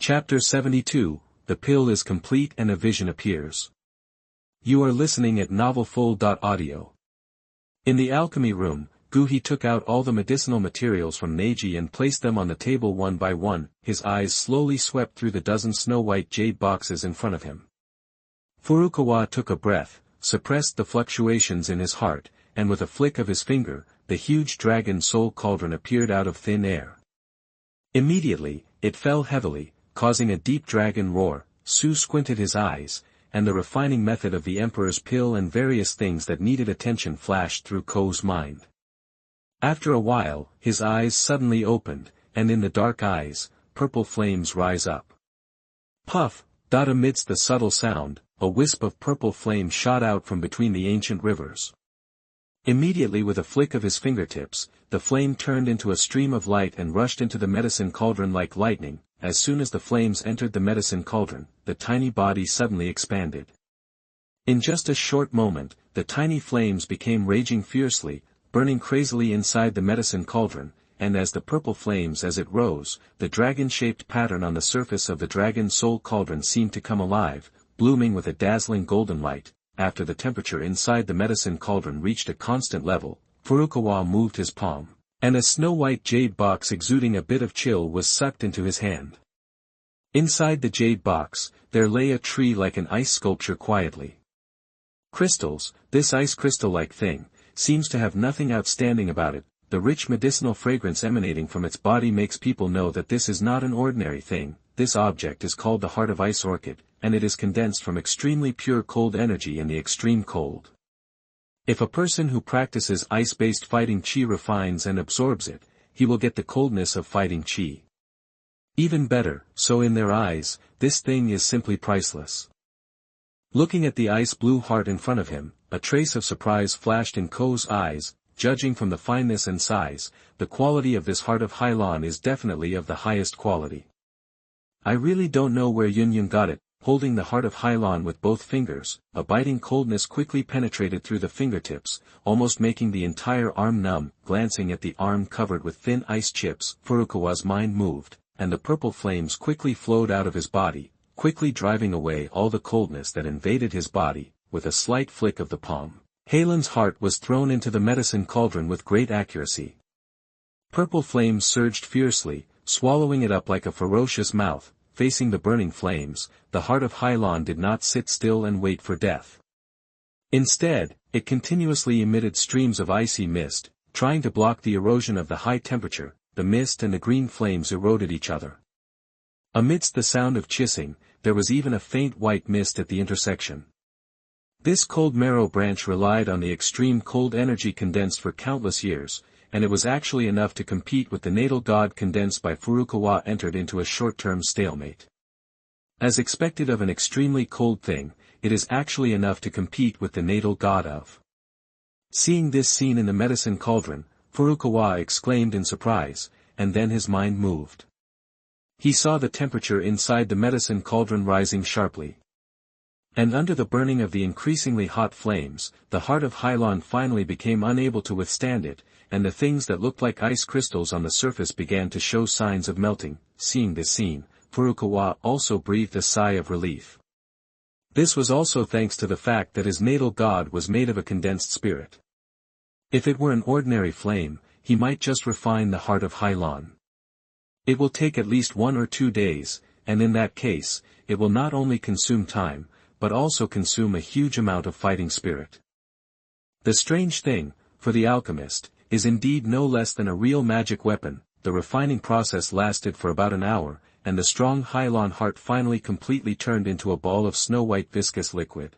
Chapter 72, The Pill is Complete and a Vision Appears. You are listening at novelfull.audio. In the alchemy room, Douqi took out all the medicinal materials from Neji and placed them on the table one by one. His eyes slowly swept through the dozen snow-white jade boxes in front of him. Furukawa took a breath, suppressed the fluctuations in his heart, and with a flick of his finger, the huge dragon soul cauldron appeared out of thin air. Immediately, it fell heavily, causing a deep dragon roar. Su squinted his eyes, and the refining method of the Emperor's pill and various things that needed attention flashed through Ko's mind. After a while, his eyes suddenly opened, and in the dark eyes, purple flames rise up. Puff, dot amidst the subtle sound, a wisp of purple flame shot out from between the ancient rivers. Immediately with a flick of his fingertips, the flame turned into a stream of light and rushed into the medicine cauldron like lightning. As soon as the flames entered the medicine cauldron, the tiny body suddenly expanded. In just a short moment, the tiny flames became raging fiercely, burning crazily inside the medicine cauldron, and as the purple flames as it rose, the dragon-shaped pattern on the surface of the dragon soul cauldron seemed to come alive, blooming with a dazzling golden light. After the temperature inside the medicine cauldron reached a constant level, Furukawa moved his palm, and a snow-white jade box exuding a bit of chill was sucked into his hand. Inside the jade box, there lay a tree like an ice sculpture quietly. Crystals, this ice crystal-like thing, seems to have nothing outstanding about it. The rich medicinal fragrance emanating from its body makes people know that this is not an ordinary thing. This object is called the Heart of Ice Orchid, and it is condensed from extremely pure cold energy in the extreme cold. If a person who practices ice-based fighting qi refines and absorbs it, he will get the coldness of fighting qi. Even better, so in their eyes, this thing is simply priceless. Looking at the ice-blue heart in front of him, a trace of surprise flashed in Ko's eyes. Judging from the fineness and size, the quality of this Heart of Yunlan is definitely of the highest quality. I really don't know where Yunlan got it. Holding the Heart of Yunlan with both fingers, a biting coldness quickly penetrated through the fingertips, almost making the entire arm numb. Glancing at the arm covered with thin ice chips, Furukawa's mind moved, and the purple flames quickly flowed out of his body, quickly driving away all the coldness that invaded his body. With a slight flick of the palm, Yunlan's heart was thrown into the medicine cauldron with great accuracy. Purple flames surged fiercely, swallowing it up like a ferocious mouth. Facing the burning flames, the Heart of Yunlan did not sit still and wait for death. Instead, it continuously emitted streams of icy mist, trying to block the erosion of the high temperature. The mist and the green flames eroded each other. Amidst the sound of chissing, there was even a faint white mist at the intersection. This cold marrow branch relied on the extreme cold energy condensed for countless years, and it was actually enough to compete with the natal god condensed by Furukawa entered into a short-term stalemate. As expected of an extremely cold thing, it is actually enough to compete with the natal god of. Seeing this scene in the medicine cauldron, Furukawa exclaimed in surprise, and then his mind moved. He saw the temperature inside the medicine cauldron rising sharply. And under the burning of the increasingly hot flames, the Heart of Yunlan finally became unable to withstand it, and the things that looked like ice crystals on the surface began to show signs of melting. Seeing this scene, Furukawa also breathed a sigh of relief. This was also thanks to the fact that his natal god was made of a condensed spirit. If it were an ordinary flame, he might just refine the Heart of Yunlan. It will take at least 1 or 2 days, and in that case, it will not only consume time, but also consume a huge amount of fighting spirit. The strange thing, for the alchemist, is indeed no less than a real magic weapon. The refining process lasted for about an hour, and the strong Yunlan heart finally completely turned into a ball of snow-white viscous liquid.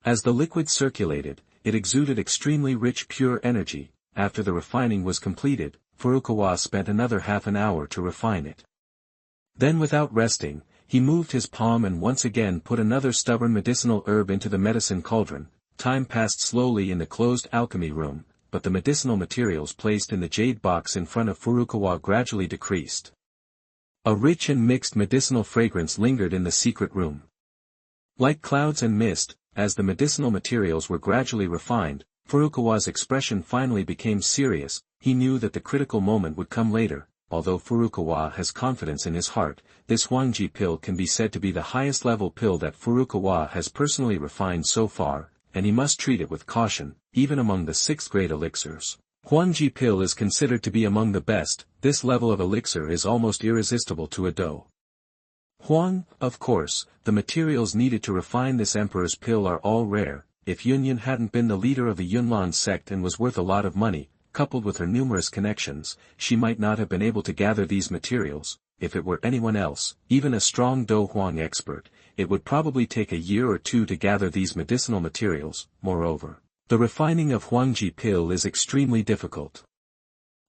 As the liquid circulated, it exuded extremely rich pure energy. After the refining was completed, Furukawa spent another half an hour to refine it. Then without resting, he moved his palm and once again put another stubborn medicinal herb into the medicine cauldron. Time passed slowly in the closed alchemy room, but the medicinal materials placed in the jade box in front of Furukawa gradually decreased. A rich and mixed medicinal fragrance lingered in the secret room. Like clouds and mist, as the medicinal materials were gradually refined, Furukawa's expression finally became serious. He knew that the critical moment would come later. although Furukawa has confidence in his heart, this Huangji pill can be said to be the highest level pill that Furukawa has personally refined so far, and he must treat it with caution, even among the 6th grade elixirs. Huangji pill is considered to be among the best. This level of elixir is almost irresistible to a Douhuang. Of course, the materials needed to refine this emperor's pill are all rare. If Yunyan hadn't been the leader of the Yunlan sect and was worth a lot of money, coupled with her numerous connections, she might not have been able to gather these materials. If it were anyone else, even a strong Douhuang expert, it would probably take a year or two to gather these medicinal materials. Moreover, the refining of Huangji pill is extremely difficult.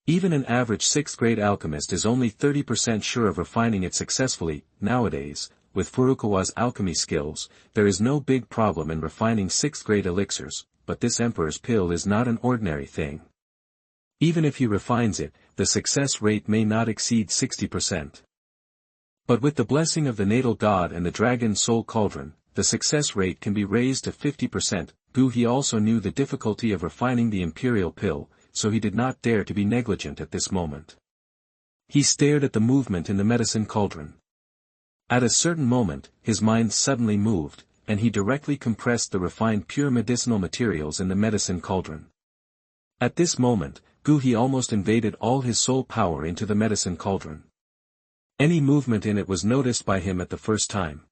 Even an average 6th grade alchemist is only 30% sure of refining it successfully. Nowadays, with Furukawa's alchemy skills, there is no big problem in refining 6th grade elixirs, but this emperor's pill is not an ordinary thing. Even if he refines it, the success rate may not exceed 60%. But with the blessing of the natal god and the dragon soul cauldron, the success rate can be raised to 50%. Douqi also knew the difficulty of refining the Imperial pill, so he did not dare to be negligent at this moment. He stared at the movement in the medicine cauldron. At a certain moment, his mind suddenly moved, and he directly compressed the refined pure medicinal materials in the medicine cauldron. At this moment, Douqi almost invaded all his soul power into the medicine cauldron. Any movement in it was noticed by him at the first time.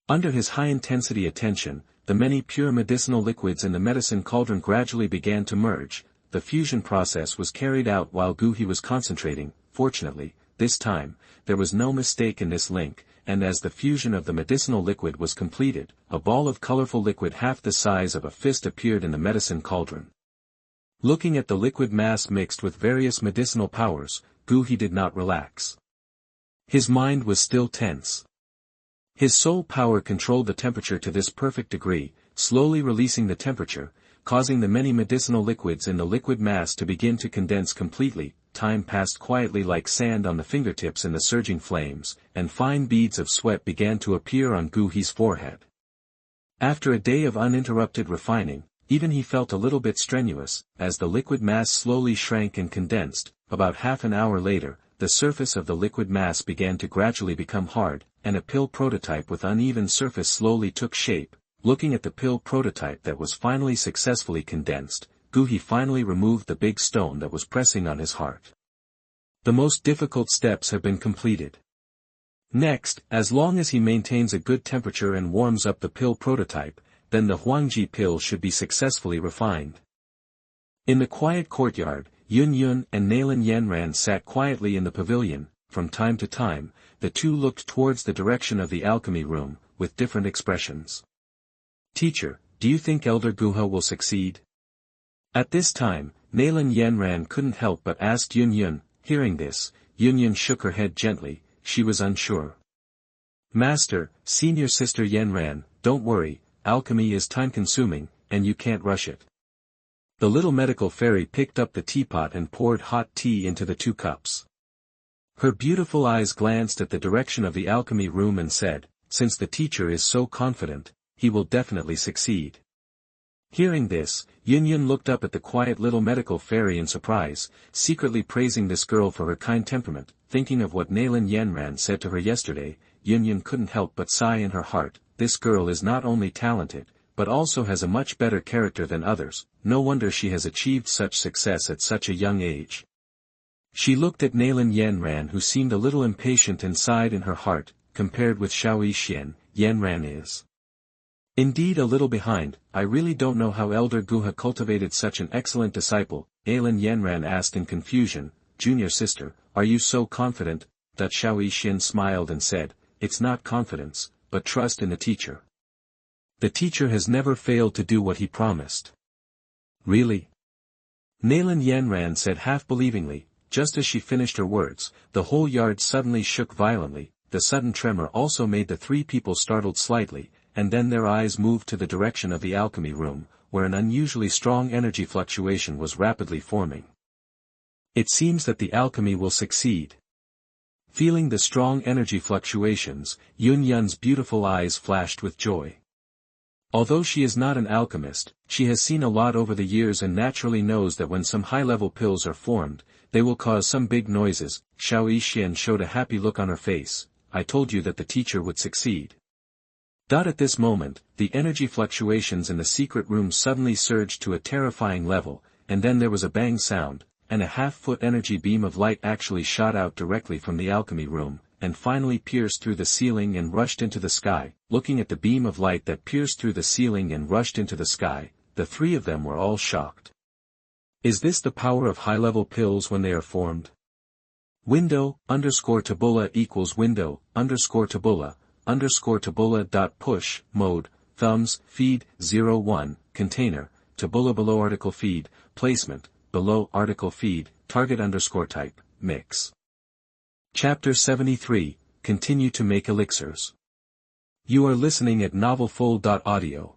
Under his high-intensity attention, the many pure medicinal liquids in the medicine cauldron gradually began to merge. The fusion process was carried out while Douqi was concentrating. Fortunately, this time, there was no mistake in this link, and as the fusion of the medicinal liquid was completed, a ball of colorful liquid half the size of a fist appeared in the medicine cauldron. Looking at the liquid mass mixed with various medicinal powers, Douqi did not relax. His mind was still tense. His soul power controlled the temperature to this perfect degree, slowly releasing the temperature, causing the many medicinal liquids in the liquid mass to begin to condense completely. Time passed quietly like sand on the fingertips in the surging flames, and fine beads of sweat began to appear on Douqi's forehead. After a day of uninterrupted refining, even he felt a little bit strenuous, as the liquid mass slowly shrank and condensed. About half an hour later, the surface of the liquid mass began to gradually become hard, and a pill prototype with uneven surface slowly took shape. Looking at the pill prototype that was finally successfully condensed, Douqi finally removed the big stone that was pressing on his heart. The most difficult steps have been completed. Next, as long as he maintains a good temperature and warms up the pill prototype, then the Huangji pill should be successfully refined. In the quiet courtyard, Yunyan and Nalan Yanran sat quietly in the pavilion. From time to time, the two looked towards the direction of the alchemy room, with different expressions. "Teacher, do you think Elder Guha will succeed?" At this time, Nalan Yanran couldn't help but ask Yunyan. Hearing this, Yunyan shook her head gently. She was unsure. "Master, senior sister Yanran, don't worry, alchemy is time-consuming, and you can't rush it." The little medical fairy picked up the teapot and poured hot tea into the 2 cups. Her beautiful eyes glanced at the direction of the alchemy room and said, "Since the teacher is so confident, he will definitely succeed." Hearing this, Yunyan looked up at the quiet little medical fairy in surprise, secretly praising this girl for her kind temperament. Thinking of what Nalan Yanran said to her yesterday, Yunyan couldn't help but sigh in her heart. This girl is not only talented, but also has a much better character than others. No wonder she has achieved such success at such a young age. She looked at Nalan Yanran, who seemed a little impatient, and sighed in her heart. Compared with Xiao Yixian, Yanran is indeed a little behind. I really don't know how Elder Guha cultivated such an excellent disciple. Nalan Yanran asked in confusion. "Junior sister, are you so confident?" That Xiao Yixian smiled and said, "It's not confidence, but trust in the teacher. The teacher has never failed to do what he promised." "Really?" Nalan Yanran said half-believingly. Just as she finished her words, the whole yard suddenly shook violently. The sudden tremor also made the 3 people startled slightly, and then their eyes moved to the direction of the alchemy room, where an unusually strong energy fluctuation was rapidly forming. "It seems that the alchemy will succeed." Feeling the strong energy fluctuations, Yunyan's beautiful eyes flashed with joy. Although she is not an alchemist, she has seen a lot over the years and naturally knows that when some high-level pills are formed, they will cause some big noises. Xiao Yixian showed a happy look on her face. I told you that the teacher would succeed. At this moment, the energy fluctuations in the secret room suddenly surged to a terrifying level, and then there was a bang sound, and a half-foot energy beam of light actually shot out directly from the alchemy room, and finally pierced through the ceiling and rushed into the sky. Looking at the beam of light that pierced through the ceiling and rushed into the sky, the three of them were all shocked. Is this the power of high-level pills when they are formed? Window_tabula equals window_tabula dot push, mode, thumbs, feed, 01, container, tabula below article feed, placement, below article feed, target_type, mix. Chapter 73, Continue to make elixirs. You are listening at novelfull.audio.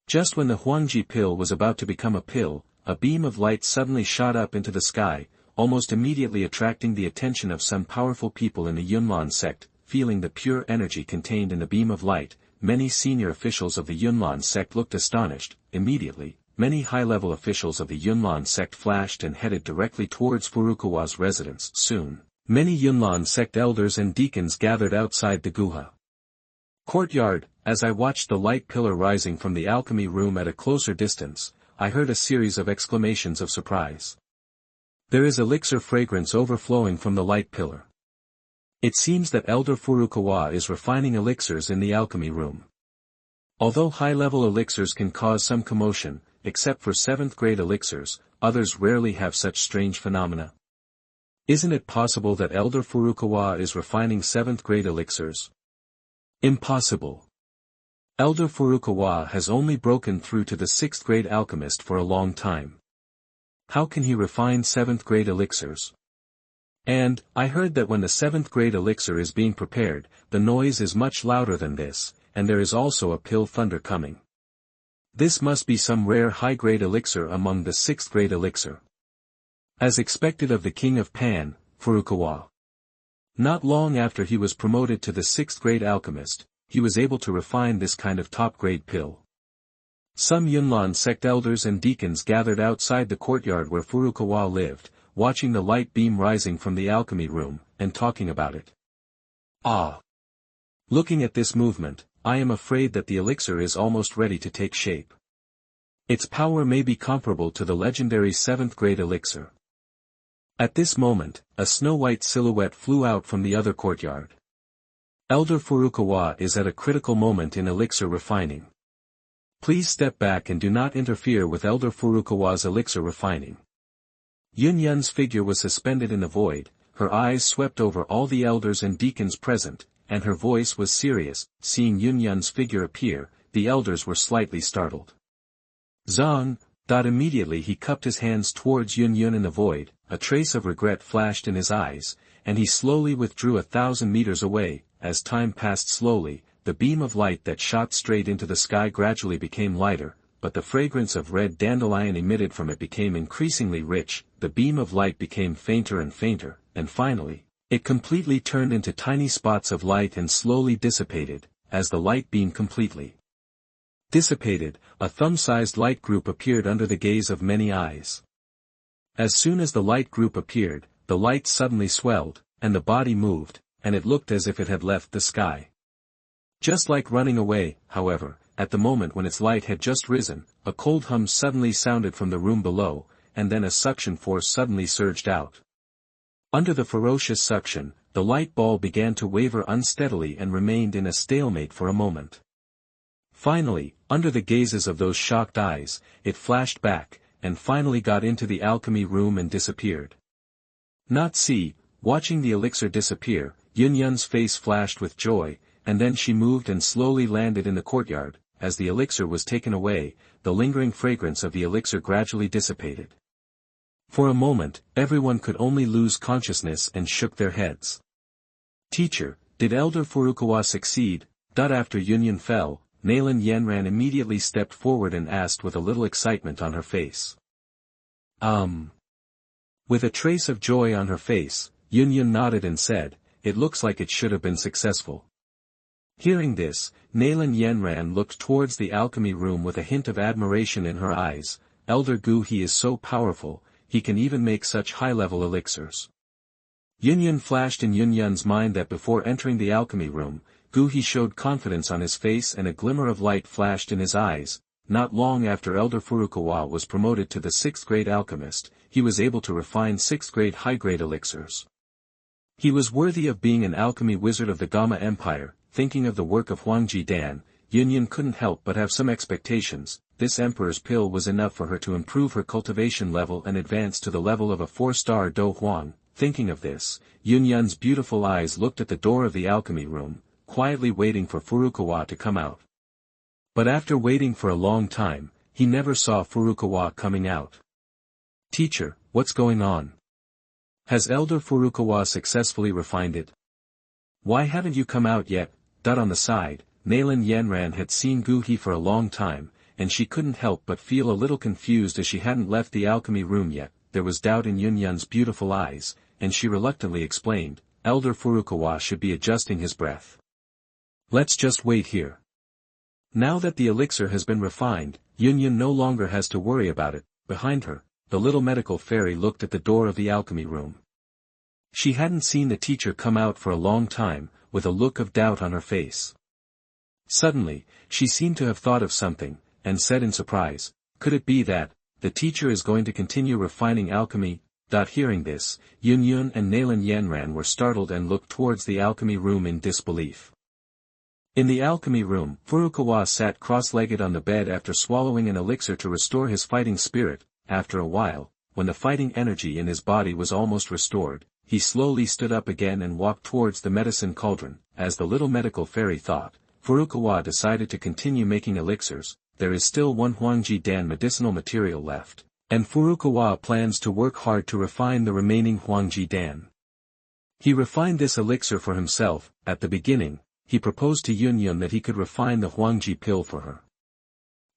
Just when the Huangji pill was about to become a pill, a beam of light suddenly shot up into the sky, almost immediately attracting the attention of some powerful people in the Yunlan sect. Feeling the pure energy contained in the beam of light, many senior officials of the Yunlan sect looked astonished. Immediately, many high-level officials of the Yunlan sect flashed and headed directly towards Furukawa's residence. Soon, many Yunlan sect elders and deacons gathered outside the guha courtyard. As I watched the light pillar rising from the alchemy room at a closer distance, I heard a series of exclamations of surprise. There is elixir fragrance overflowing from the light pillar. It seems that Elder Furukawa is refining elixirs in the alchemy room. Although high-level elixirs can cause some commotion, except for 7th-grade elixirs, others rarely have such strange phenomena. Isn't it possible that Elder Furukawa is refining 7th-grade elixirs? Impossible. Elder Furukawa has only broken through to the 6th-grade alchemist for a long time. How can he refine 7th-grade elixirs? And, I heard that when the 7th-grade elixir is being prepared, the noise is much louder than this, and there is also a pill thunder coming. This must be some rare high-grade elixir among the 6th-grade elixir. As expected of the king of Pan, Furukawa. Not long after he was promoted to the 6th-grade alchemist, he was able to refine this kind of top-grade pill. Some Yunlan sect elders and deacons gathered outside the courtyard where Furukawa lived, watching the light beam rising from the alchemy room, and talking about it. Ah! Looking at this movement, I am afraid that the elixir is almost ready to take shape. Its power may be comparable to the legendary 7th-grade elixir. At this moment, a snow-white silhouette flew out from the other courtyard. Elder Furukawa is at a critical moment in elixir refining. Please step back and do not interfere with Elder Furukawa's elixir refining. Yunyan's figure was suspended in the void, her eyes swept over all the elders and deacons present, and her voice was serious. Seeing Yunyan's figure appear, the elders were slightly startled. Zong! Immediately he cupped his hands towards Yunyan in the void, a trace of regret flashed in his eyes, and he slowly withdrew 1,000 meters away. As time passed slowly, the beam of light that shot straight into the sky gradually became lighter, but the fragrance of red dandelion emitted from it became increasingly rich. The beam of light became fainter and fainter, and finally, it completely turned into tiny spots of light and slowly dissipated. As the light beam completely dissipated, a thumb-sized light group appeared under the gaze of many eyes. As soon as the light group appeared, the light suddenly swelled, and the body moved, and it looked as if it had left the sky. Just like running away, however, at the moment when its light had just risen, a cold hum suddenly sounded from the room below, and then a suction force suddenly surged out. Under the ferocious suction, the light ball began to waver unsteadily and remained in a stalemate for a moment. Finally, under the gazes of those shocked eyes, it flashed back, and finally got into the alchemy room and disappeared. Watching the elixir disappear, Yunyan's face flashed with joy, and then she moved and slowly landed in the courtyard. As the elixir was taken away, the lingering fragrance of the elixir gradually dissipated. For a moment, everyone could only lose consciousness and shook their heads. Teacher, did Elder Furukawa succeed? After Yunyan fell, Nalan Yanran immediately stepped forward and asked with a little excitement on her face. With a trace of joy on her face, Yunyan nodded and said, "It looks like it should have been successful." Hearing this, Nalan Yanran looked towards the alchemy room with a hint of admiration in her eyes. Elder Gu, he is so powerful, he can even make such high-level elixirs. Yunlan flashed in Yunyan's mind that before entering the alchemy room, Douqi showed confidence on his face and a glimmer of light flashed in his eyes. Not long after Elder Furukawa was promoted to the 6th grade alchemist, he was able to refine 6th grade high-grade elixirs. He was worthy of being an alchemy wizard of the Gama Empire. Thinking of the work of Huangji Dan, Yunyan couldn't help but have some expectations. This emperor's pill was enough for her to improve her cultivation level and advance to the level of a 4-star Douhuang. Thinking of this, Yunyan's beautiful eyes looked at the door of the alchemy room, quietly waiting for Furukawa to come out. But after waiting for a long time, he never saw Furukawa coming out. "Teacher, what's going on? Has Elder Furukawa successfully refined it? Why haven't you come out yet?" On the side, Nalan Yanran had seen Douqi for a long time, and she couldn't help but feel a little confused as she hadn't left the alchemy room yet. There was doubt in Yunyan's beautiful eyes, and she reluctantly explained, "Elder Furukawa should be adjusting his breath. Let's just wait here." Now that the elixir has been refined, Yunyan no longer has to worry about it. Behind her, the little medical fairy looked at the door of the alchemy room. She hadn't seen the teacher come out for a long time, with a look of doubt on her face. Suddenly, she seemed to have thought of something, and said in surprise, "Could it be that the teacher is going to continue refining alchemy?" Hearing this, Yunyan and Nalan Yanran were startled and looked towards the alchemy room in disbelief. In the alchemy room, Furukawa sat cross-legged on the bed after swallowing an elixir to restore his fighting spirit. After a while, when the fighting energy in his body was almost restored, he slowly stood up again and walked towards the medicine cauldron. As the little medical fairy thought, Furukawa decided to continue making elixirs. There is still one Huangji Dan medicinal material left, and Furukawa plans to work hard to refine the remaining Huangji Dan. He refined this elixir for himself. At the beginning, he proposed to Yunyan that he could refine the Huangji pill for her.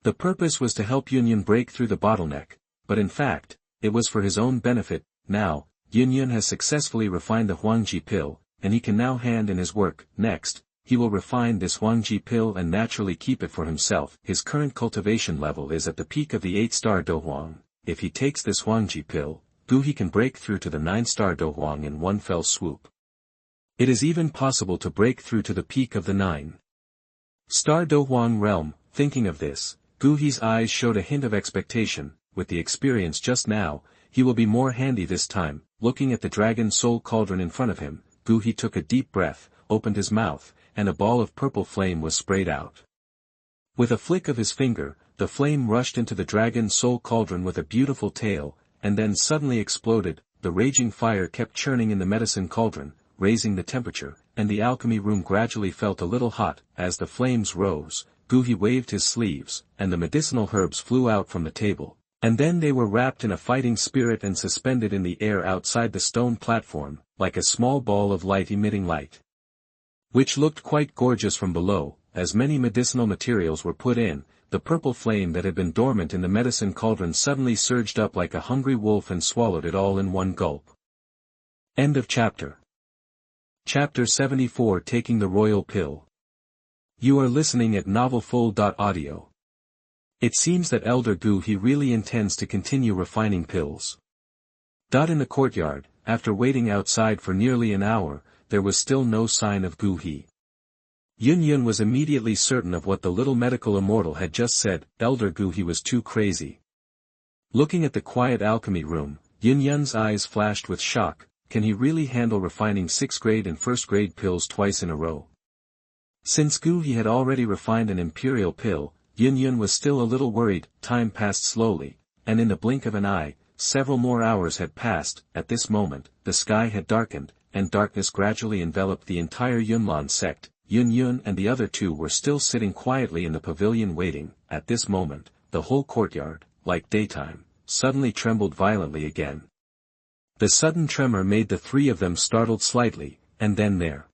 The purpose was to help Yunyan break through the bottleneck, but in fact, it was for his own benefit. Now, Yunyan has successfully refined the Huangji pill, and he can now hand in his work. Next, he will refine this Huangji pill and naturally keep it for himself. His current cultivation level is at the peak of the 8-star Douhuang. If he takes this Huangji pill, Douqi can break through to the 9-star Douhuang in one fell swoop. It is even possible to break through to the peak of the 9-star Douhuang realm. Thinking of this, Douqi's eyes showed a hint of expectation. With the experience just now, he will be more handy this time. Looking at the dragon soul cauldron in front of him, Douqi took a deep breath, opened his mouth, and a ball of purple flame was sprayed out. With a flick of his finger, the flame rushed into the dragon soul cauldron with a beautiful tail, and then suddenly exploded. The raging fire kept churning in the medicine cauldron, raising the temperature, and the alchemy room gradually felt a little hot. As the flames rose, Douqi waved his sleeves, and the medicinal herbs flew out from the table, and then they were wrapped in a fighting spirit and suspended in the air outside the stone platform, like a small ball of light emitting light, which looked quite gorgeous from below. As many medicinal materials were put in, the purple flame that had been dormant in the medicine cauldron suddenly surged up like a hungry wolf and swallowed it all in one gulp. End of chapter. Chapter 74, Taking the Royal Pill. You are listening at novelfull.audio. It seems that Elder Douqi really intends to continue refining pills. In the courtyard, after waiting outside for nearly an hour, there was still no sign of Douqi. Yunyan was immediately certain of what the little medical immortal had just said. Elder Douqi was too crazy. Looking at the quiet alchemy room, Yunyan's eyes flashed with shock. Can he really handle refining 6th grade and 1st grade pills twice in a row? Since Douqi had already refined an Imperial pill, Yunyan was still a little worried. Time passed slowly, and in the blink of an eye, several more hours had passed. At this moment, the sky had darkened, and darkness gradually enveloped the entire Yunlan sect. Yunyan and the other two were still sitting quietly in the pavilion waiting. At this moment, the whole courtyard, like daytime, suddenly trembled violently again. The sudden tremor made the three of them startled slightly, and then their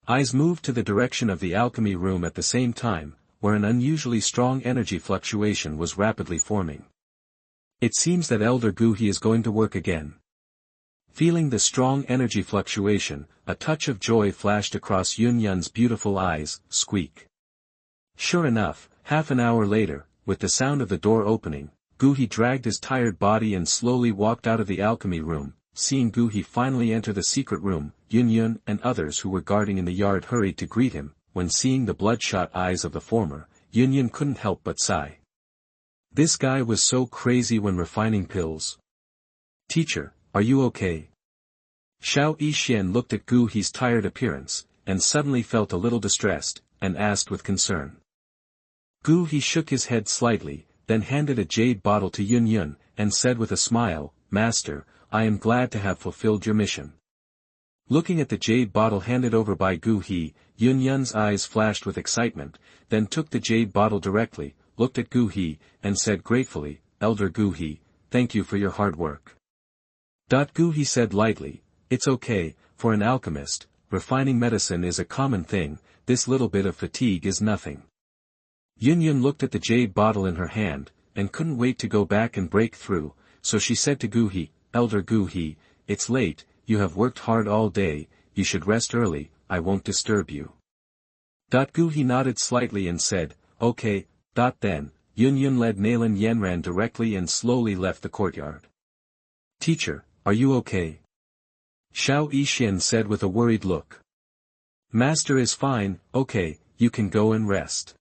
eyes moved to the direction of the alchemy room at the same time, where an unusually strong energy fluctuation was rapidly forming. It seems that Elder Douqi is going to work again. Feeling the strong energy fluctuation, a touch of joy flashed across Yunyan's beautiful eyes. Squeak. Sure enough, half an hour later, with the sound of the door opening, Douqi dragged his tired body and slowly walked out of the alchemy room. Seeing Douqi finally enter the secret room, Yunlan and others who were guarding in the yard hurried to greet him. When seeing the bloodshot eyes of the former, Yunlan couldn't help but sigh. This guy was so crazy when refining pills. Teacher, are you okay? Xiao Yixian looked at Douqi's tired appearance, and suddenly felt a little distressed, and asked with concern. Douqi shook his head slightly, then handed a jade bottle to Yunlan, and said with a smile, Master, I am glad to have fulfilled your mission. Looking at the jade bottle handed over by Douqi, Yunyan's eyes flashed with excitement, then took the jade bottle directly, looked at Douqi, and said gratefully, Elder Douqi, thank you for your hard work. Douqi said lightly, it's okay, for an alchemist, refining medicine is a common thing, this little bit of fatigue is nothing. Yunlan looked at the jade bottle in her hand, and couldn't wait to go back and break through, so she said to Douqi, Elder Douqi, it's late, you have worked hard all day, you should rest early, I won't disturb you. Douqi nodded slightly and said, okay, then, Yunlan led Nalan Yanran directly and slowly left the courtyard. Teacher, are you okay? Xiao Yixian said with a worried look. Master is fine, okay, you can go and rest.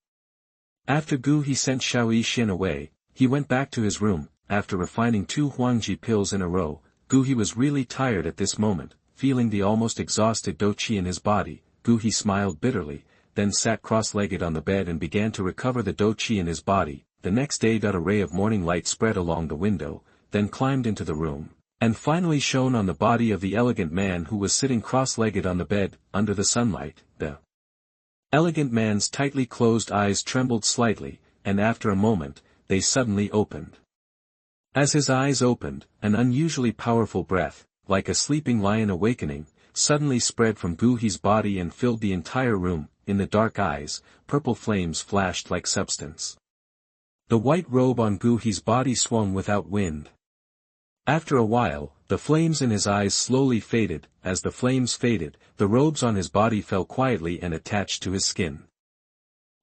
After Douqi sent Xiao Yixian away, he went back to his room. After refining 2 huangji pills in a row, Douqi was really tired at this moment. Feeling the almost exhausted Douqi in his body, Douqi smiled bitterly, then sat cross-legged on the bed and began to recover the Douqi in his body. The next day a ray of morning light spread along the window, then climbed into the room, and finally shone on the body of the elegant man who was sitting cross-legged on the bed, under the sunlight. The elegant man's tightly closed eyes trembled slightly, and after a moment, they suddenly opened. As his eyes opened, an unusually powerful breath, like a sleeping lion awakening, suddenly spread from Douqi's body and filled the entire room. In the dark eyes, purple flames flashed like substance. The white robe on Douqi's body swung without wind. After a while, the flames in his eyes slowly faded. As the flames faded, the robes on his body fell quietly and attached to his skin.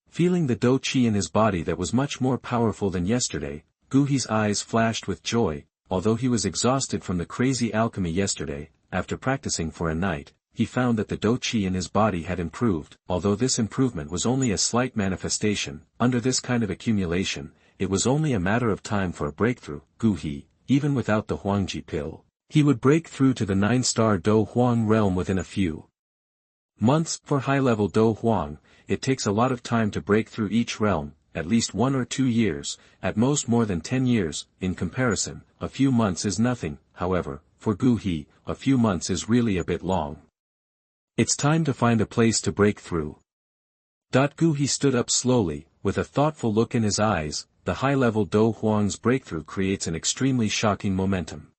Feeling the Douqi in his body that was much more powerful than yesterday, Douqi's eyes flashed with joy. Although he was exhausted from the crazy alchemy yesterday, after practicing for a night, he found that the Douqi in his body had improved. Although this improvement was only a slight manifestation, under this kind of accumulation, it was only a matter of time for a breakthrough. Douqi, even without the huangji pill, he would break through to the 9-star Douhuang realm within a few months. For high-level Douhuang, it takes a lot of time to break through each realm, at least 1 or 2 years, at most more than 10 years. In comparison, a few months is nothing. However, for Douqi, a few months is really a bit long. It's time to find a place to break through. Douqi stood up slowly, with a thoughtful look in his eyes. The high-level Douhuang's breakthrough creates an extremely shocking momentum.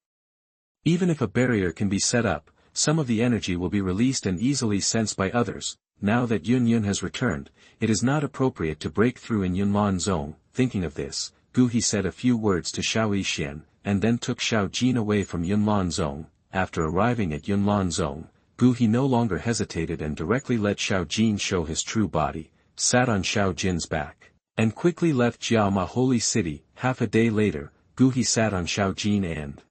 Even if a barrier can be set up, some of the energy will be released and easily sensed by others. Now that Yunlan has returned, it is not appropriate to break through in Yunlan zone. Thinking of this, Douqi said a few words to Xiao Yixian, and then took Xiao Jin away from Yunlan zone. After arriving at Yunlan zone, Douqi no longer hesitated and directly let Xiao Jin show his true body, sat on Xiao Jin's back, and quickly left Jiaoma Holy City. Half a day later, Douqi sat on Xiao Jin and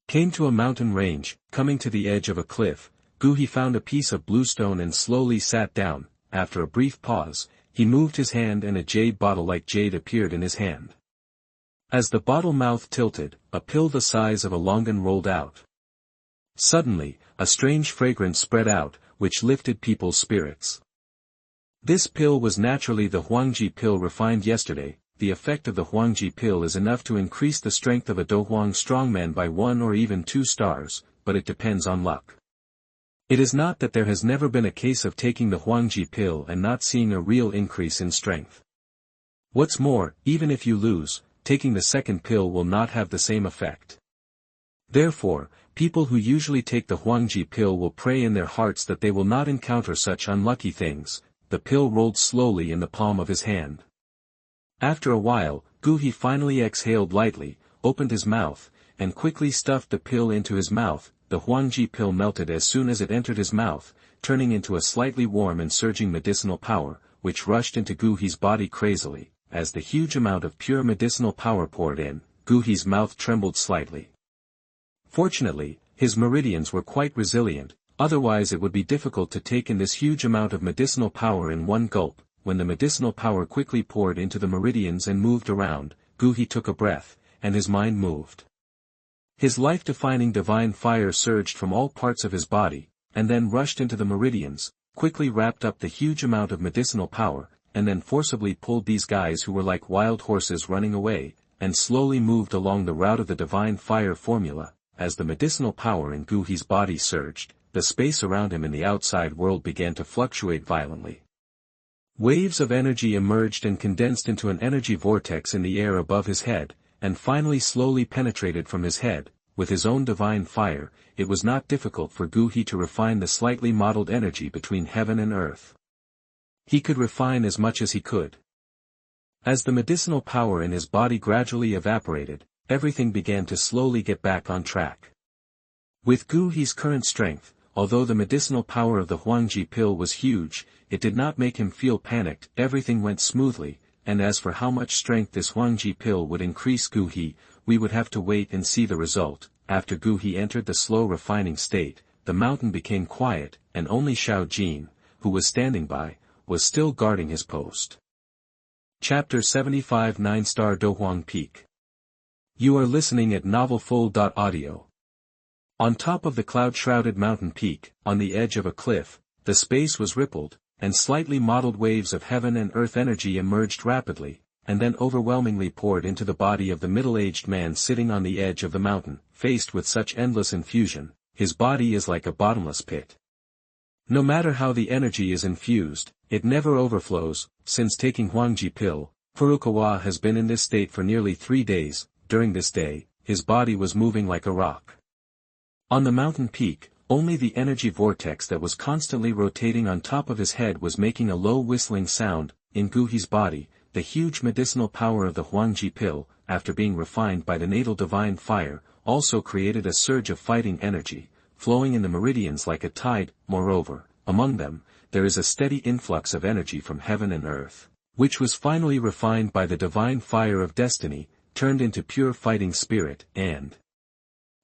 came to a mountain range. Coming to the edge of a cliff, Douqi found a piece of bluestone and slowly sat down. After a brief pause, he moved his hand and a jade bottle like jade appeared in his hand. As the bottle mouth tilted, a pill the size of a longan rolled out. Suddenly, a strange fragrance spread out, which lifted people's spirits. This pill was naturally the huangji pill refined yesterday. The effect of the huangji pill is enough to increase the strength of a Douhuang strongman by 1 or even 2 stars, but it depends on luck. It is not that there has never been a case of taking the huangji pill and not seeing a real increase in strength. What's more, even if you lose, taking the second pill will not have the same effect. Therefore, people who usually take the huangji pill will pray in their hearts that they will not encounter such unlucky things. The pill rolled slowly in the palm of his hand. After a while, Douqi finally exhaled lightly, opened his mouth, and quickly stuffed the pill into his mouth. The huangji pill melted as soon as it entered his mouth, turning into a slightly warm and surging medicinal power, which rushed into Douqi's body crazily. as the huge amount of pure medicinal power poured in, Guhi's mouth trembled slightly. Fortunately, his meridians were quite resilient, otherwise it would be difficult to take in this huge amount of medicinal power in one gulp. When the medicinal power quickly poured into the meridians and moved around, Guhi took a breath, and his mind moved. His life-defining divine fire surged from all parts of his body, and then rushed into the meridians, quickly wrapped up the huge amount of medicinal power, and then forcibly pulled these guys who were like wild horses running away, and slowly moved along the route of the divine fire formula. As the medicinal power in Guhi's body surged, the space around him in the outside world began to fluctuate violently. Waves of energy emerged and condensed into an energy vortex in the air above his head, and finally slowly penetrated from his head. With his own divine fire, it was not difficult for Guhi to refine the slightly modeled energy between heaven and earth. He could refine as much as he could. As the medicinal power in his body gradually evaporated, everything began to slowly get back on track. With Guhi's current strength, although the medicinal power of the Huangji pill was huge, it did not make him feel panicked. Everything went smoothly, and as for how much strength this Huangji pill would increase Guhi, we would have to wait and see the result. After Guhi entered the slow refining state, the mountain became quiet, and only Xiao Jin, who was standing by, was still guarding his post. Chapter 75 9-Star Douhuang Peak. You are listening at novelfull.audio. On top of the cloud-shrouded mountain peak, on the edge of a cliff, the space was rippled, and slightly modeled waves of heaven and earth energy emerged rapidly, and then overwhelmingly poured into the body of the middle-aged man sitting on the edge of the mountain. Faced with such endless infusion, his body is like a bottomless pit. No matter how the energy is infused, it never overflows. Since taking Huangji pill, Furukawa has been in this state for nearly 3 days. During this day, his body was moving like a rock. On the mountain peak, only the energy vortex that was constantly rotating on top of his head was making a low whistling sound. In Guhi's body, the huge medicinal power of the Huangji pill, after being refined by the natal divine fire, also created a surge of fighting energy, flowing in the meridians like a tide. Moreover, among them, there is a steady influx of energy from heaven and earth, which was finally refined by the divine fire of destiny, turned into pure fighting spirit, and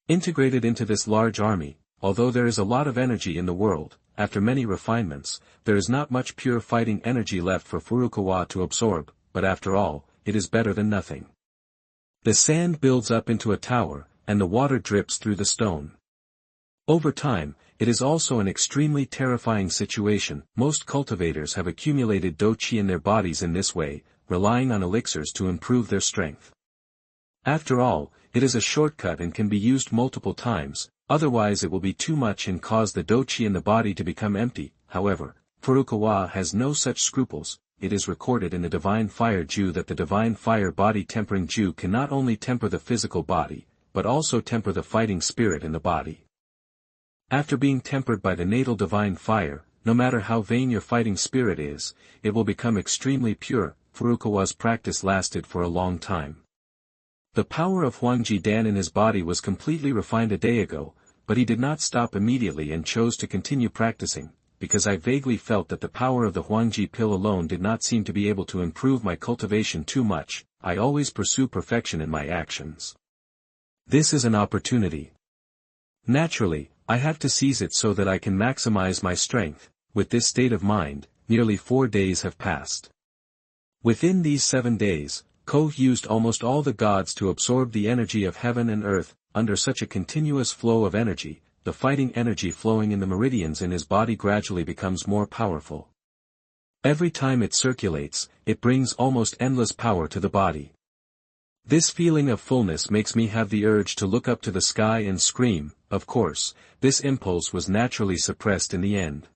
integrated into this large army. Although there is a lot of energy in the world, after many refinements, there is not much pure fighting energy left for Furukawa to absorb, but after all, it is better than nothing. The sand builds up into a tower, and the water drips through the stone. Over time, it is also an extremely terrifying situation. Most cultivators have accumulated Douqi in their bodies in this way, relying on elixirs to improve their strength. After all, it is a shortcut and can be used multiple times, otherwise it will be too much and cause the Douqi in the body to become empty. However, Furukawa has no such scruples. It is recorded in the Divine Fire Ju that the Divine Fire Body Tempering Ju can not only temper the physical body, but also temper the fighting spirit in the body. After being tempered by the natal divine fire, no matter how vain your fighting spirit is, it will become extremely pure. Furukawa's practice lasted for a long time. The power of Huangji Dan in his body was completely refined a day ago, but he did not stop immediately and chose to continue practicing, because I vaguely felt that the power of the Huangji pill alone did not seem to be able to improve my cultivation too much. I always pursue perfection in my actions. This is an opportunity. Naturally, I have to seize it so that I can maximize my strength. With this state of mind, nearly 4 days have passed. Within these 7 days, Ko used almost all the gods to absorb the energy of heaven and earth. Under such a continuous flow of energy, the fighting energy flowing in the meridians in his body gradually becomes more powerful. Every time it circulates, it brings almost endless power to the body. This feeling of fullness makes me have the urge to look up to the sky and scream. Of course, this impulse was naturally suppressed in the end.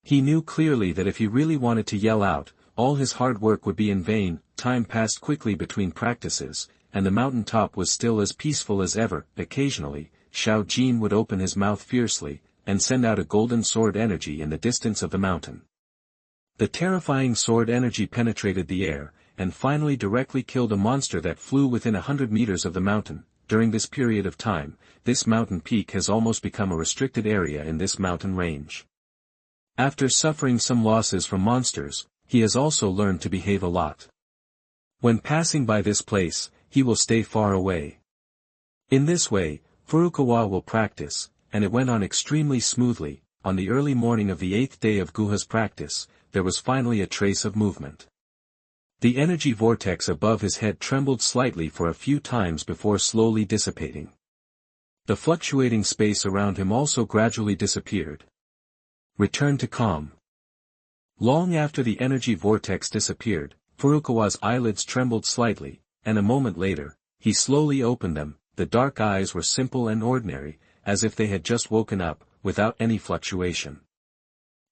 He knew clearly that if he really wanted to yell out, all his hard work would be in vain. Time passed quickly between practices, and the mountain top was still as peaceful as ever. Occasionally, Xiao Jin would open his mouth fiercely, and send out a golden sword energy in the distance of the mountain. The terrifying sword energy penetrated the air, and finally directly killed a monster that flew within 100 meters of the mountain. During this period of time, this mountain peak has almost become a restricted area in this mountain range. After suffering some losses from monsters, he has also learned to behave a lot. When passing by this place, he will stay far away. In this way, Furukawa will practice, and it went on extremely smoothly. On the early morning of the 8th day of Guha's practice, there was finally a trace of movement. The energy vortex above his head trembled slightly for a few times before slowly dissipating. The fluctuating space around him also gradually disappeared. Return to calm. Long after the energy vortex disappeared, Furukawa's eyelids trembled slightly, and a moment later, he slowly opened them. The dark eyes were simple and ordinary, as if they had just woken up, without any fluctuation.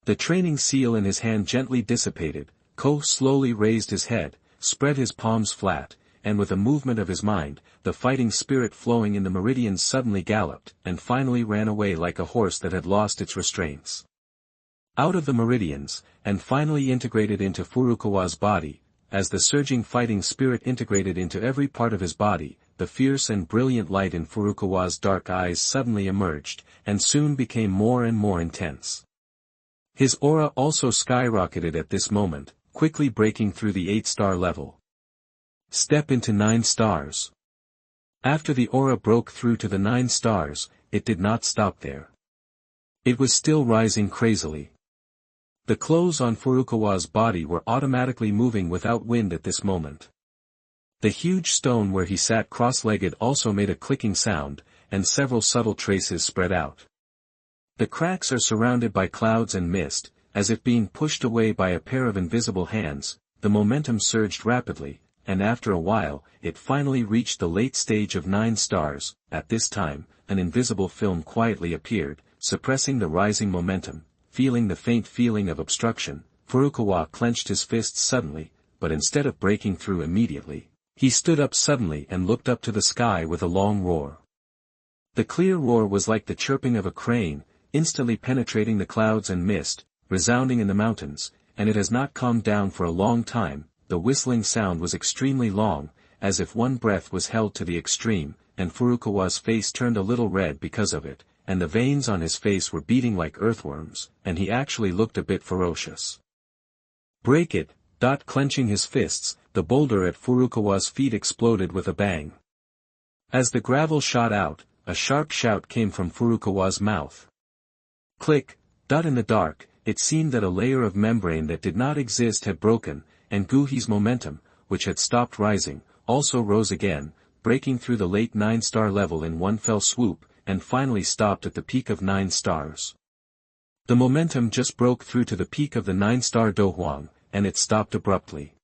The training seal in his hand gently dissipated. Ko slowly raised his head, spread his palms flat, and with a movement of his mind, the fighting spirit flowing in the meridians suddenly galloped, and finally ran away like a horse that had lost its restraints. Out of the meridians, and finally integrated into Furukawa's body, as the surging fighting spirit integrated into every part of his body, the fierce and brilliant light in Furukawa's dark eyes suddenly emerged, and soon became more and more intense. His aura also skyrocketed at this moment, quickly breaking through the 8-star level. Step into 9 stars. After the aura broke through to the 9 stars, it did not stop there. It was still rising crazily. The clothes on Furukawa's body were automatically moving without wind at this moment. The huge stone where he sat cross-legged also made a clicking sound, and several subtle traces spread out. The cracks are surrounded by clouds and mist, as if being pushed away by a pair of invisible hands. The momentum surged rapidly, and after a while, it finally reached the late stage of 9 stars. At this time, an invisible film quietly appeared, suppressing the rising momentum. Feeling the faint feeling of obstruction, Furukawa clenched his fists suddenly, but instead of breaking through immediately, he stood up suddenly and looked up to the sky with a long roar. The clear roar was like the chirping of a crane, instantly penetrating the clouds and mist, resounding in the mountains, and it has not calmed down for a long time. The whistling sound was extremely long, as if one breath was held to the extreme, and Furukawa's face turned a little red because of it, and the veins on his face were beating like earthworms, and he actually looked a bit ferocious. Break it! Clenching his fists, the boulder at Furukawa's feet exploded with a bang. As the gravel shot out, a sharp shout came from Furukawa's mouth. Click! In the dark, it seemed that a layer of membrane that did not exist had broken, and Guhi's momentum, which had stopped rising, also rose again, breaking through the late 9-star level in one fell swoop, and finally stopped at the peak of 9 stars. The momentum just broke through to the peak of the 9-star Douhuang, and it stopped abruptly.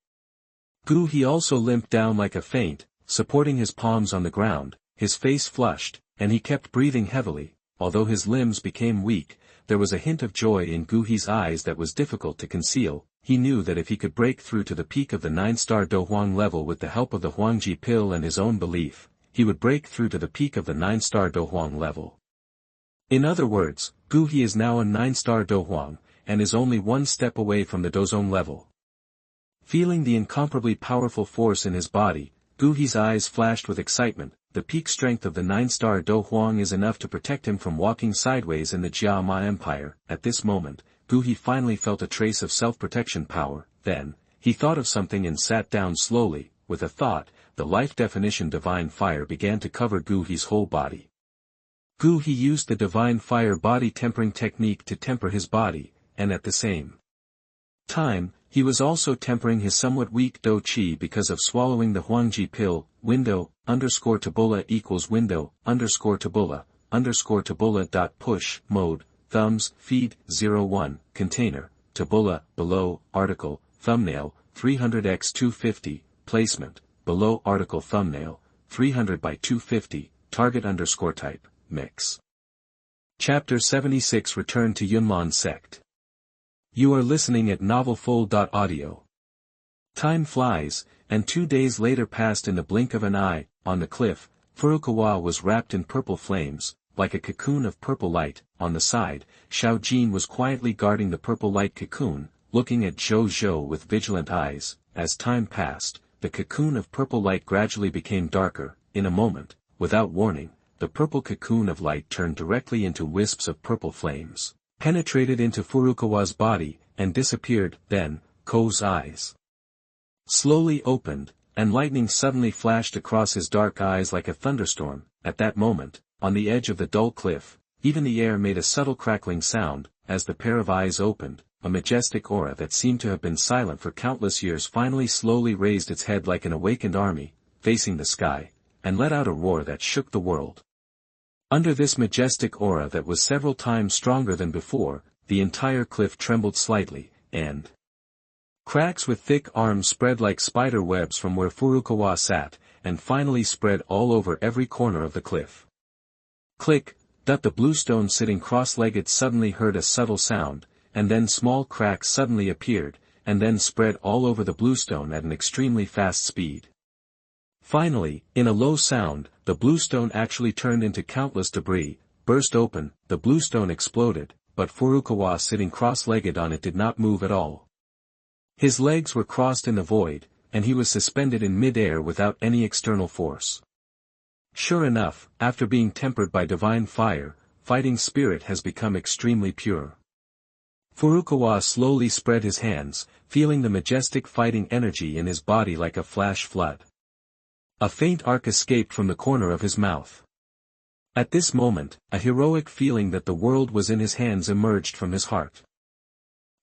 Guhi also limped down like a faint, supporting his palms on the ground, his face flushed, and he kept breathing heavily. Although his limbs became weak, there was a hint of joy in Guhi's eyes that was difficult to conceal. He knew that if he could break through to the peak of the 9-star Douhuang level with the help of the Huangji pill and his own belief, he would break through to the peak of the 9-star Douhuang level. In other words, Guhi is now a 9-star Douhuang, and is only one step away from the Dozong level. Feeling the incomparably powerful force in his body, Guhi's eyes flashed with excitement. The peak strength of the 9-star Douhuang is enough to protect him from walking sideways in the Jia Ma Empire. At this moment, Guhi finally felt a trace of self-protection power. Then, he thought of something and sat down slowly. With a thought, the life-definition divine fire began to cover Guhi's whole body. Guhi used the divine fire body tempering technique to temper his body, and at the same time, he was also tempering his somewhat weak Do Qi because of swallowing the Huangji pill. Window_Tabula equals window_Tabula .push mode, thumbs, feed, 01, container, tabula, below, article, thumbnail, 300x250, placement, below article thumbnail, 300 by 250, target_type, mix. Chapter 76 Return to Yunlan Sect. You are listening at novelfull.audio. Time flies, and 2 days later passed in the blink of an eye. On the cliff, Furukawa was wrapped in purple flames, like a cocoon of purple light. On the side, Xiao Jin was quietly guarding the purple light cocoon, looking at Zhou Zhou with vigilant eyes. As time passed, the cocoon of purple light gradually became darker. In a moment, without warning, the purple cocoon of light turned directly into wisps of purple flames, penetrated into Furukawa's body, and disappeared. Then, Ko's eyes slowly opened, and lightning suddenly flashed across his dark eyes like a thunderstorm. At that moment, on the edge of the dull cliff, even the air made a subtle crackling sound, as the pair of eyes opened. A majestic aura that seemed to have been silent for countless years finally slowly raised its head like an awakened army, facing the sky, and let out a roar that shook the world. Under this majestic aura that was several times stronger than before, the entire cliff trembled slightly, and cracks with thick arms spread like spider webs from where Furukawa sat, and finally spread all over every corner of the cliff. Click, that the bluestone sitting cross-legged suddenly heard a subtle sound, and then small cracks suddenly appeared, and then spread all over the bluestone at an extremely fast speed. Finally, in a low sound, the bluestone actually turned into countless debris, burst open, the bluestone exploded, but Furukawa sitting cross-legged on it did not move at all. His legs were crossed in the void, and he was suspended in mid-air without any external force. Sure enough, after being tempered by divine fire, fighting spirit has become extremely pure. Furukawa slowly spread his hands, feeling the majestic fighting energy in his body like a flash flood. A faint arc escaped from the corner of his mouth. At this moment, a heroic feeling that the world was in his hands emerged from his heart.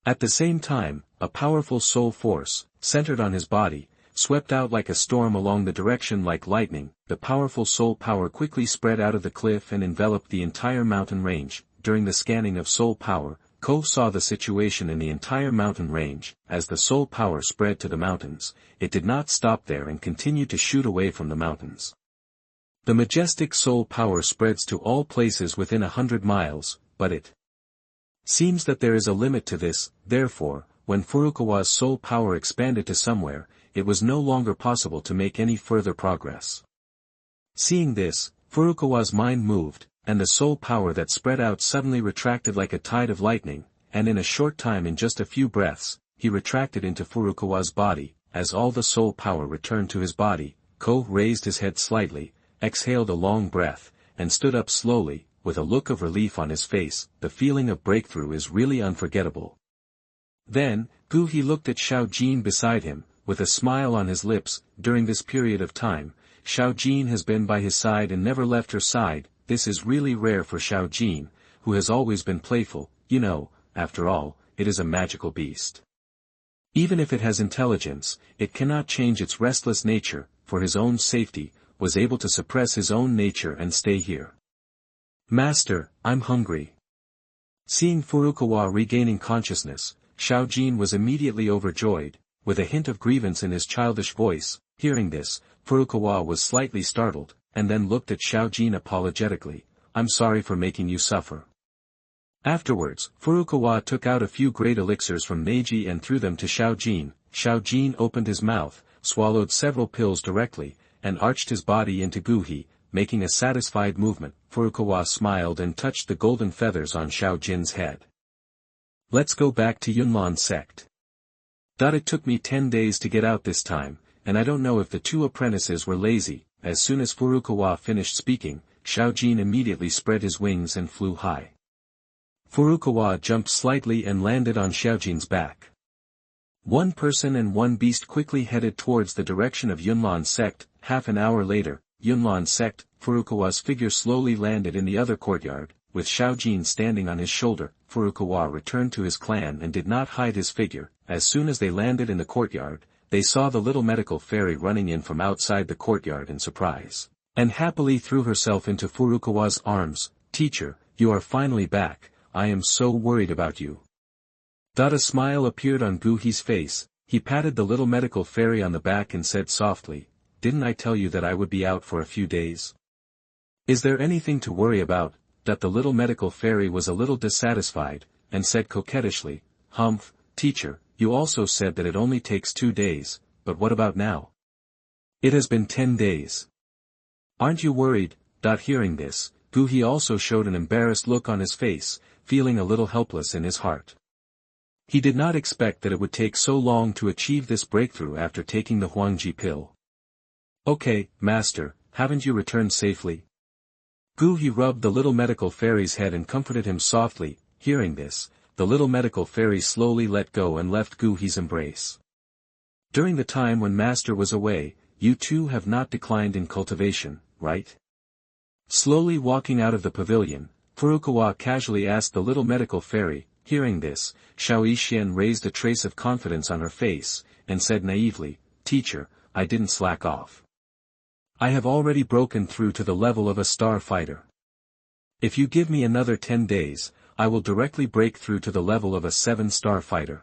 At the same time, a powerful soul force, centered on his body, swept out like a storm along the direction like lightning. The powerful soul power quickly spread out of the cliff and enveloped the entire mountain range. During the scanning of soul power, Ko saw the situation in the entire mountain range. As the soul power spread to the mountains, it did not stop there and continued to shoot away from the mountains. The majestic soul power spreads to all places within 100 miles, but it seems that there is a limit to this. Therefore, when Furukawa's soul power expanded to somewhere, it was no longer possible to make any further progress. Seeing this, Furukawa's mind moved, and the soul power that spread out suddenly retracted like a tide of lightning, and in a short time, in just a few breaths, he retracted into Furukawa's body. As all the soul power returned to his body, Ko raised his head slightly, exhaled a long breath, and stood up slowly, with a look of relief on his face. The feeling of breakthrough is really unforgettable. Then, Douqi looked at Xiao Jin beside him, with a smile on his lips. During this period of time, Xiao Jin has been by his side and never left her side. This is really rare for Xiao Jin, who has always been playful. After all, it is a magical beast. Even if it has intelligence, it cannot change its restless nature. For his own safety, was able to suppress his own nature and stay here. Master, I'm hungry. Seeing Furukawa regaining consciousness, Xiao Jin was immediately overjoyed, with a hint of grievance in his childish voice. Hearing this, Furukawa was slightly startled, and then looked at Xiao Jin apologetically. I'm sorry for making you suffer. Afterwards, Furukawa took out a few great elixirs from Meiji and threw them to Xiao Jin. Xiao Jin opened his mouth, swallowed several pills directly, and arched his body into Douqi, making a satisfied movement. Furukawa smiled and touched the golden feathers on Xiao Jin's head. Let's go back to Yunlan Sect. It took me 10 days to get out this time, and I don't know if the two apprentices were lazy. As soon as Furukawa finished speaking, Xiao Jin immediately spread his wings and flew high. Furukawa jumped slightly and landed on Xiao Jin's back. One person and one beast quickly headed towards the direction of Yunlan Sect. Half an hour later, Yunlan Sect, Furukawa's figure slowly landed in the other courtyard, with Xiao Jin standing on his shoulder. Furukawa returned to his clan and did not hide his figure. As soon as they landed in the courtyard, they saw the little medical fairy running in from outside the courtyard in surprise, and happily threw herself into Furukawa's arms. Teacher, you are finally back. I am so worried about you. A smile appeared on Douqi's face. He patted the little medical fairy on the back and said softly, didn't I tell you that I would be out for a few days? Is there anything to worry about? The little medical fairy was a little dissatisfied, and said coquettishly, Humph, teacher, you also said that it only takes 2 days, but what about now? It has been 10 days. Aren't you worried? Hearing this, Douqi also showed an embarrassed look on his face, feeling a little helpless in his heart. He did not expect that it would take so long to achieve this breakthrough after taking the Huangji pill. Okay, master, haven't you returned safely? Douqi rubbed the little medical fairy's head and comforted him softly. Hearing this, the little medical fairy slowly let go and left Douqi's embrace. During the time when master was away, you too have not declined in cultivation, right? Slowly walking out of the pavilion, Furukawa casually asked the little medical fairy. Hearing this, Xiao Yixian raised a trace of confidence on her face, and said naively, "Teacher, I didn't slack off. I have already broken through to the level of a star fighter. If you give me another 10 days, I will directly break through to the level of a 7-star fighter."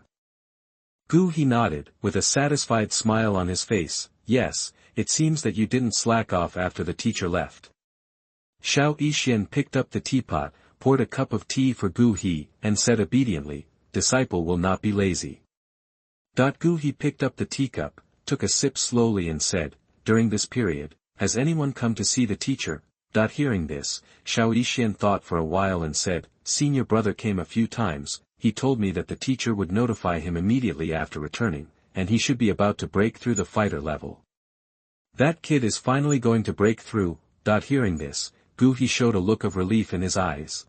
He nodded, with a satisfied smile on his face. "Yes, it seems that you didn't slack off after the teacher left." Xiao Yixian picked up the teapot, poured a cup of tea for He, and said obediently, "Disciple will not be lazy." He picked up the teacup, took a sip slowly and said, "During this period, has anyone come to see the teacher?" Hearing this, Xiao Yixian thought for a while and said, "Senior brother came a few times. He told me that the teacher would notify him immediately after returning, and he should be about to break through the fighter level. That kid is finally going to break through." Hearing this, He showed a look of relief in his eyes.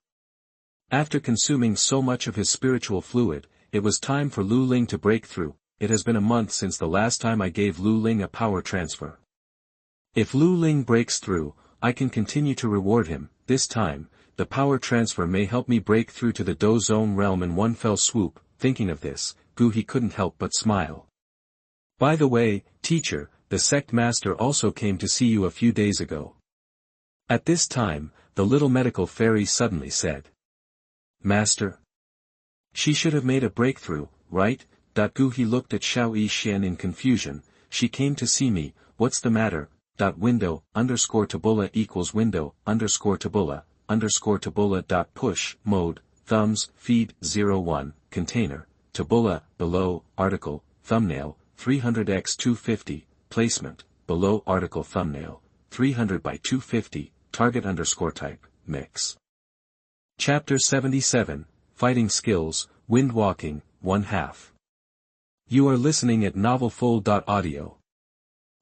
After consuming so much of his spiritual fluid, it was time for Liu Ling to break through. It has been a month since the last time I gave Liu Ling a power transfer. If Liu Ling breaks through, I can continue to reward him. This time, the power transfer may help me break through to the Do Zone realm in one fell swoop. Thinking of this, He couldn't help but smile. "By the way, teacher, the sect master also came to see you a few days ago." At this time, the little medical fairy suddenly said, "Master? She should have made a breakthrough, right?" He looked at Xiao Yixian in confusion. "She came to see me, what's the matter?" Window, _tabula equals window, _tabula, push, mode, thumbs, feed, 01, container, tabula, below, article, thumbnail, 300x250, placement, below article thumbnail, 300 by 250, target _type, mix. Chapter 77, Fighting Skills, Windwalking, 1/2. You are listening at novelfull.audio.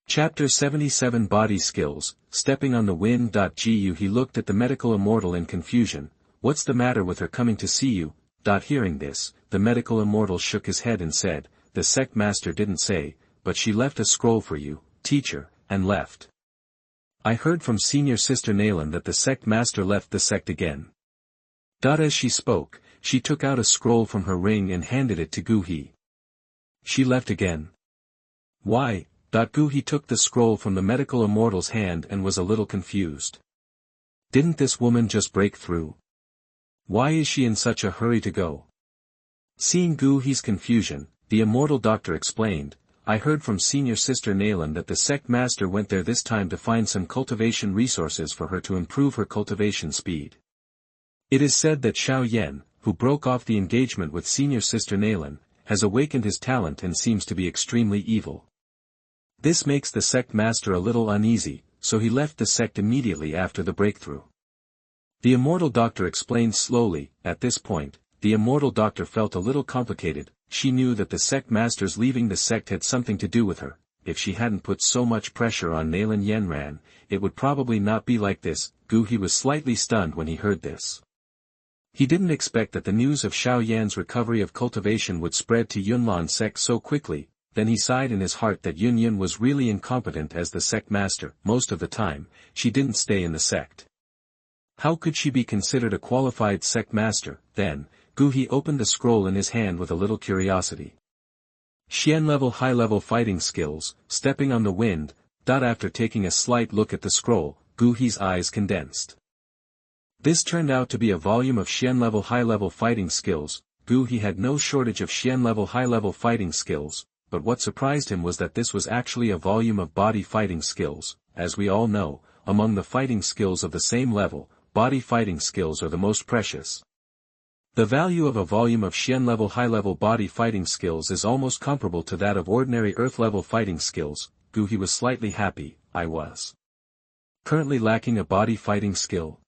Chapter 77 Body Skills, Stepping on the Wind. He looked at the medical immortal in confusion. "What's the matter with her coming to see you?" Hearing this, the medical immortal shook his head and said, "The sect master didn't say, but she left a scroll for you, teacher, and left. I heard from senior sister Nalan that the sect master left the sect again." As she spoke, she took out a scroll from her ring and handed it to He. "She left again? Why?" He took the scroll from the medical immortal's hand and was a little confused. Didn't this woman just break through? Why is she in such a hurry to go? Seeing He's confusion, the immortal doctor explained, "I heard from senior sister Nalan that the sect master went there this time to find some cultivation resources for her to improve her cultivation speed. It is said that Xiao Yan, who broke off the engagement with senior sister Nalan, has awakened his talent and seems to be extremely evil. This makes the sect master a little uneasy, so he left the sect immediately after the breakthrough." The immortal doctor explained slowly. At this point, the immortal doctor felt a little complicated. She knew that the sect master's leaving the sect had something to do with her. If she hadn't put so much pressure on Nalan Yenran, it would probably not be like this. He was slightly stunned when he heard this. He didn't expect that the news of Xiao Yan's recovery of cultivation would spread to Yunlan sect so quickly. Then he sighed in his heart that Yunyan was really incompetent as the sect master. Most of the time, she didn't stay in the sect. How could she be considered a qualified sect master? Then, He opened the scroll in his hand with a little curiosity. Xian level high level fighting skills, stepping on the wind. After taking a slight look at the scroll, He's eyes condensed. This turned out to be a volume of Xian level high level fighting skills. He had no shortage of Xian level high level fighting skills. But what surprised him was that this was actually a volume of body fighting skills. As we all know, among the fighting skills of the same level, body fighting skills are the most precious. The value of a volume of Xian level high level body fighting skills is almost comparable to that of ordinary earth level fighting skills. He was slightly happy. I was currently lacking a body fighting skill.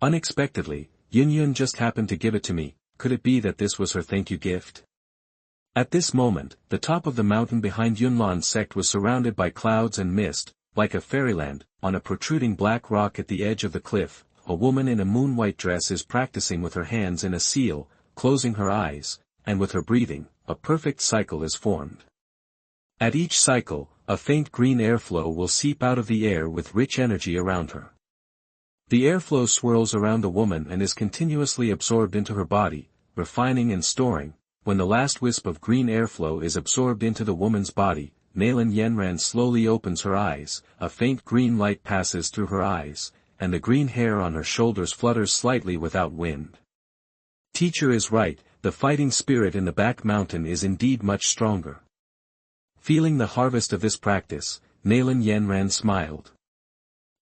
Unexpectedly, Yun just happened to give it to me. Could it be that this was her thank you gift? At this moment, the top of the mountain behind Yunlan sect was surrounded by clouds and mist. Like a fairyland, on a protruding black rock at the edge of the cliff, a woman in a moon-white dress is practicing with her hands in a seal, closing her eyes, and with her breathing, a perfect cycle is formed. At each cycle, a faint green airflow will seep out of the air with rich energy around her. The airflow swirls around the woman and is continuously absorbed into her body, refining and storing. When the last wisp of green airflow is absorbed into the woman's body, Nalan Yenran slowly opens her eyes, a faint green light passes through her eyes, and the green hair on her shoulders flutters slightly without wind. Teacher is right, the fighting spirit in the back mountain is indeed much stronger. Feeling the harvest of this practice, Nalan Yenran smiled.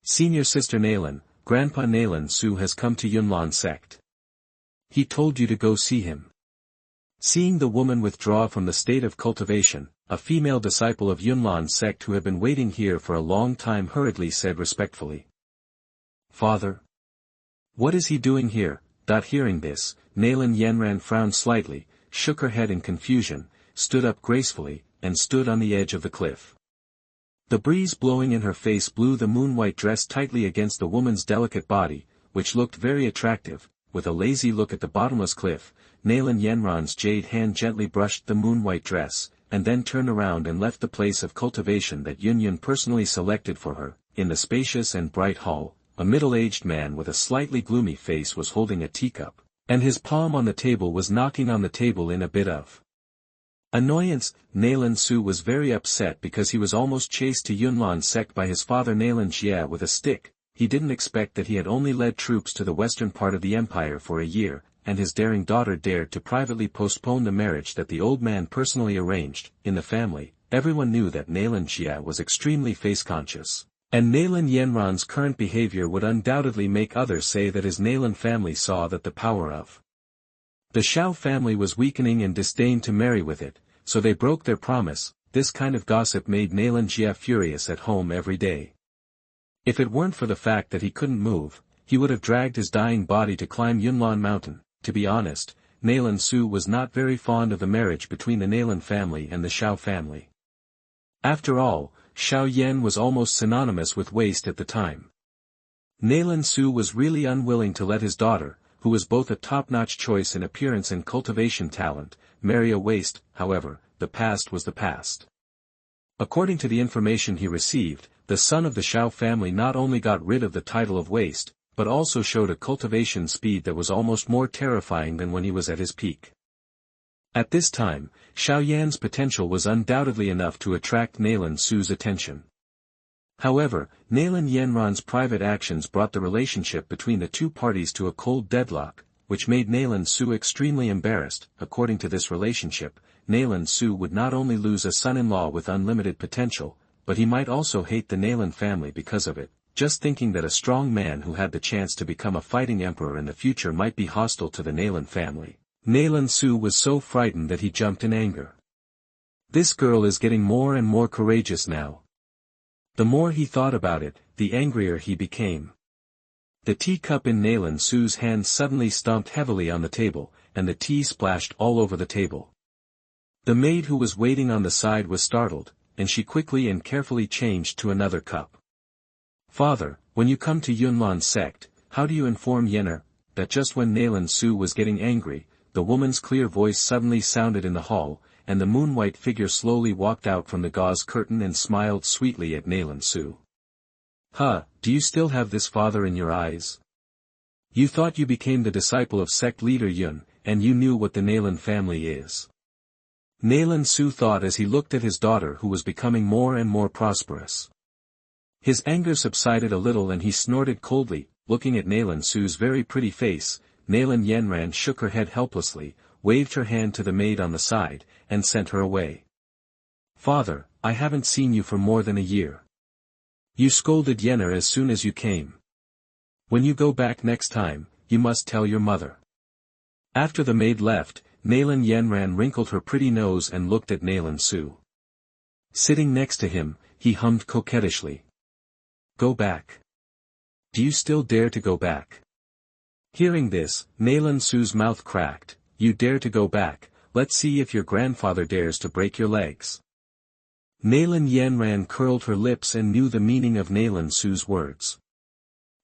Senior Sister Nalan, Grandpa Nalan Su has come to Yunlan Sect. He told you to go see him. Seeing the woman withdraw from the state of cultivation, a female disciple of Yunlan Sect who had been waiting here for a long time hurriedly said respectfully. Father? What is he doing here? Hearing this, Nalan Yenran frowned slightly, shook her head in confusion, stood up gracefully, and stood on the edge of the cliff. The breeze blowing in her face blew the moon-white dress tightly against the woman's delicate body, which looked very attractive. With a lazy look at the bottomless cliff, Nalan Yenran's jade hand gently brushed the moon-white dress, and then turned around and left the place of cultivation that Yunyan personally selected for her. In the spacious and bright hall, a middle-aged man with a slightly gloomy face was holding a teacup, and his palm on the table was knocking on the table in a bit of annoyance. Nalan Su was very upset because he was almost chased to Yunlan Sect by his father Nalan Jie with a stick. He didn't expect that he had only led troops to the western part of the empire for a year, and his daring daughter dared to privately postpone the marriage that the old man personally arranged. In the family, everyone knew that Nalan Jie was extremely face-conscious, and Nalan Yenran's current behavior would undoubtedly make others say that his Nalan family saw that the power of the Shao family was weakening and disdained to marry with it, so they broke their promise. This kind of gossip made Nalan Jie furious at home every day. If it weren't for the fact that he couldn't move, he would have dragged his dying body to climb Yunlan Mountain. To be honest, Nalan Su was not very fond of the marriage between the Nalan family and the Shao family. After all, Shao Yan was almost synonymous with waste at the time. Nalan Su was really unwilling to let his daughter, who was both a top-notch choice in appearance and cultivation talent, marry a waste. However, the past was the past. According to the information he received, the son of the Shao family not only got rid of the title of waste, but also showed a cultivation speed that was almost more terrifying than when he was at his peak. At this time, Shao Yan's potential was undoubtedly enough to attract Nalan Su's attention. However, Nalan Yenran's private actions brought the relationship between the two parties to a cold deadlock, which made Nalan Su extremely embarrassed. According to this relationship, Nalan Su would not only lose a son-in-law with unlimited potential, but he might also hate the Nalan family because of it. Just thinking that a strong man who had the chance to become a fighting emperor in the future might be hostile to the Nalan family, Nalan Su was so frightened that he jumped in anger. This girl is getting more and more courageous now. The more he thought about it, the angrier he became. The teacup in Nalan Su's hand suddenly stomped heavily on the table, and the tea splashed all over the table. The maid who was waiting on the side was startled, and she quickly and carefully changed to another cup. Father, when you come to Yunlan Sect, how do you inform Yenner? That just when Nalan Su was getting angry, the woman's clear voice suddenly sounded in the hall, and the moon-white figure slowly walked out from the gauze curtain and smiled sweetly at Nalan Su. Do you still have this father in your eyes? You thought you became the disciple of sect leader Yun, and you knew what the Nalan family is. Nalan Su thought as he looked at his daughter who was becoming more and more prosperous. His anger subsided a little and he snorted coldly, looking at Nalan Su's very pretty face. Nalan Yenran shook her head helplessly, waved her hand to the maid on the side, and sent her away. Father, I haven't seen you for more than a year. You scolded Yenner as soon as you came. When you go back next time, you must tell your mother. After the maid left, Nalan Yenran wrinkled her pretty nose and looked at Nalan Su. Sitting next to him, he hummed coquettishly. Go back. Do you still dare to go back? Hearing this, Nalan Su's mouth cracked. You dare to go back, let's see if your grandfather dares to break your legs. Nalan Yenran curled her lips and knew the meaning of Nalan Su's words.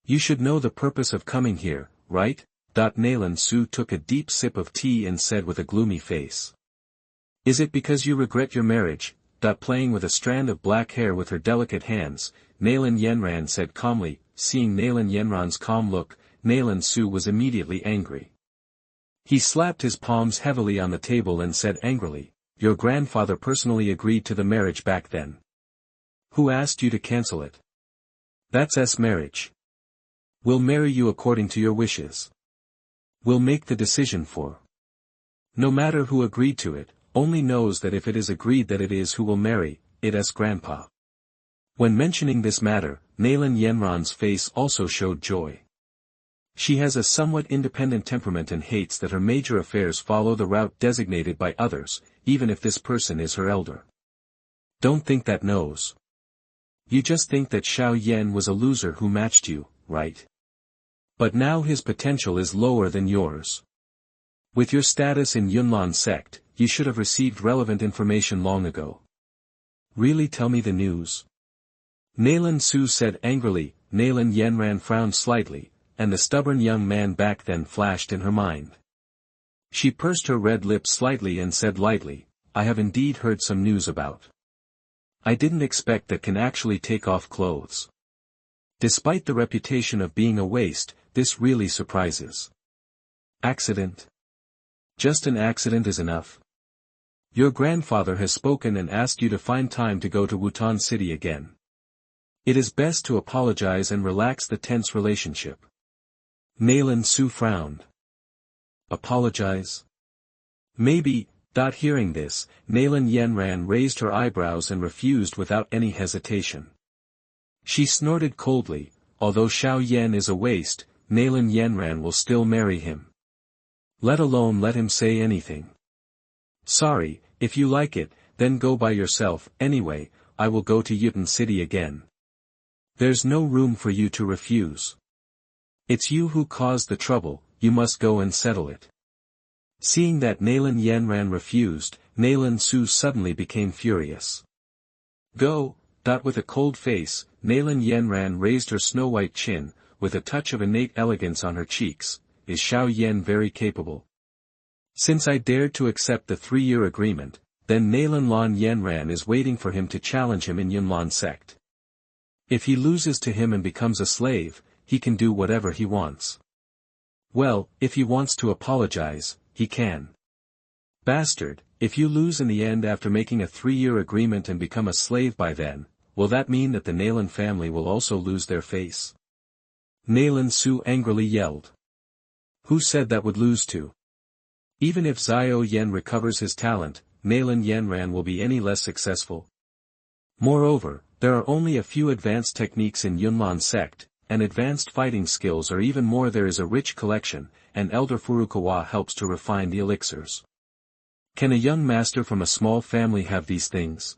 You should know the purpose of coming here, right? Nalan Su took a deep sip of tea and said with a gloomy face. Is it because you regret your marriage? Playing with a strand of black hair with her delicate hands, Nalan Yenran said calmly. Seeing Nalan Yenran's calm look, Nalan Su was immediately angry. He slapped his palms heavily on the table and said angrily, "Your grandfather personally agreed to the marriage back then. Who asked you to cancel it? That's marriage. We'll marry you according to your wishes. We'll make the decision for. No matter who agreed to it, only knows that if it is agreed that it is who will marry it's grandpa." When mentioning this matter, Nalan Yenran's face also showed joy. She has a somewhat independent temperament and hates that her major affairs follow the route designated by others, even if this person is her elder. Don't think that knows. You just think that Xiao Yan was a loser who matched you, right? But now his potential is lower than yours. With your status in Yunlan Sect, you should have received relevant information long ago. Really tell me the news. Nalan Su said angrily. Nalan Yenran frowned slightly, and the stubborn young man back then flashed in her mind. She pursed her red lips slightly and said lightly, "I have indeed heard some news about. I didn't expect that can actually take off clothes. Despite the reputation of being a waste, this really surprises. Accident? Just an accident is enough. Your grandfather has spoken and asked you to find time to go to Wutan City again. It is best to apologize and relax the tense relationship." Nalan Su frowned. Apologize? Maybe. Hearing this, Nalan Yenran raised her eyebrows and refused without any hesitation. She snorted coldly. Although Xiao Yan is a waste, Nalan Yenran will still marry him. Let alone let him say anything. Sorry, if you like it, then go by yourself. Anyway, I will go to Wutan City again. There's no room for you to refuse. It's you who caused the trouble, you must go and settle it. Seeing that Nalan Yenran refused, Nalan Su suddenly became furious. Go. With a cold face, Nalan Yenran raised her snow-white chin, with a touch of innate elegance on her cheeks. Is Xiao Yan very capable? Since I dared to accept the 3-year agreement, then Nalan Yenran is waiting for him to challenge him in Yunlan Sect. If he loses to him and becomes a slave, he can do whatever he wants. Well, if he wants to apologize, he can. Bastard, if you lose in the end after making a 3-year agreement and become a slave by then, will that mean that the Nalan family will also lose their face? Nalan Su angrily yelled. Who said that would lose to? Even if Xiao Yan recovers his talent, Nalan Yenran will be any less successful. Moreover, there are only a few advanced techniques in Yunlan Sect, and advanced fighting skills are even more. There is a rich collection, and Elder Furukawa helps to refine the elixirs. Can a young master from a small family have these things?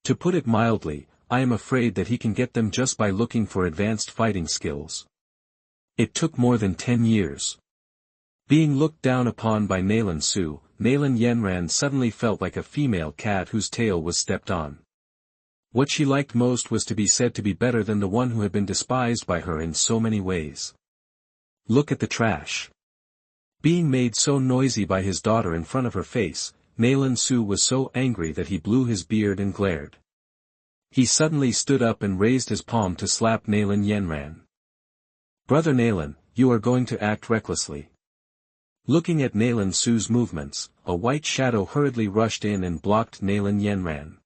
To put it mildly, I am afraid that he can get them just by looking for advanced fighting skills. It took more than 10 years. Being looked down upon by Nalan Su, Nalan Yenran suddenly felt like a female cat whose tail was stepped on. What she liked most was to be said to be better than the one who had been despised by her in so many ways. Look at the trash. Being made so noisy by his daughter in front of her face, Nalan Su was so angry that he blew his beard and glared. He suddenly stood up and raised his palm to slap Nalan Yenran. Brother Nalan, you are going to act recklessly. Looking at Nalan Su's movements, a white shadow hurriedly rushed in and blocked Nalan Yenran.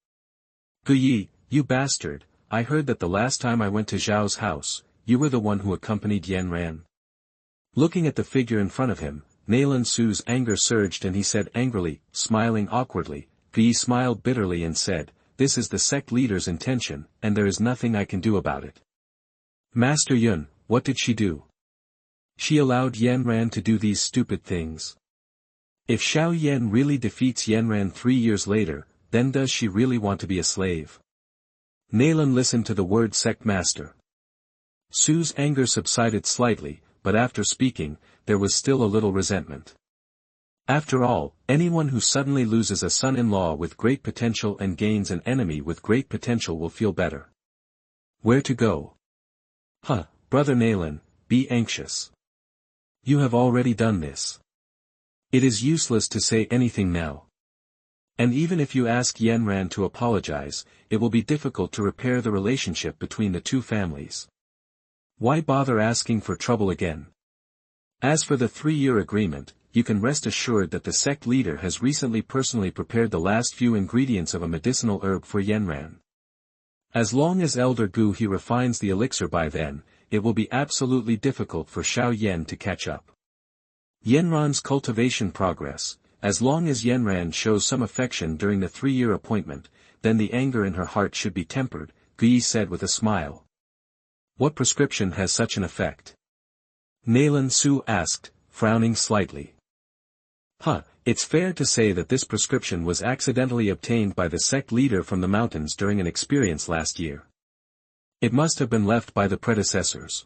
Guyi, you bastard, I heard that the last time I went to Zhao's house, you were the one who accompanied Yenran. Looking at the figure in front of him, Nalan Su's anger surged and he said angrily, smiling awkwardly. Guyi smiled bitterly and said, this is the sect leader's intention, and there is nothing I can do about it. Master Yun, what did she do? She allowed Yenran to do these stupid things. If Xiao Yan really defeats Yenran 3 years later, then does she really want to be a slave? Nalan listened to the word sect master. Su's anger subsided slightly, but after speaking, there was still a little resentment. After all, anyone who suddenly loses a son-in-law with great potential and gains an enemy with great potential will feel better. Where to go? Brother Nalan, be anxious. You have already done this. It is useless to say anything now. And even if you ask Yunlan to apologize, it will be difficult to repair the relationship between the two families. Why bother asking for trouble again? As for the 3-year agreement, you can rest assured that the sect leader has recently personally prepared the last few ingredients of a medicinal herb for Yunlan. As long as Elder Gu refines the elixir by then, it will be absolutely difficult for Xiao Yan to catch up. Yunlan's cultivation progress. As long as Yunlan shows some affection during the 3-year appointment, then the anger in her heart should be tempered, Gui said with a smile. What prescription has such an effect? Nalan Su asked, frowning slightly. It's fair to say that this prescription was accidentally obtained by the sect leader from the mountains during an experience last year. It must have been left by the predecessors.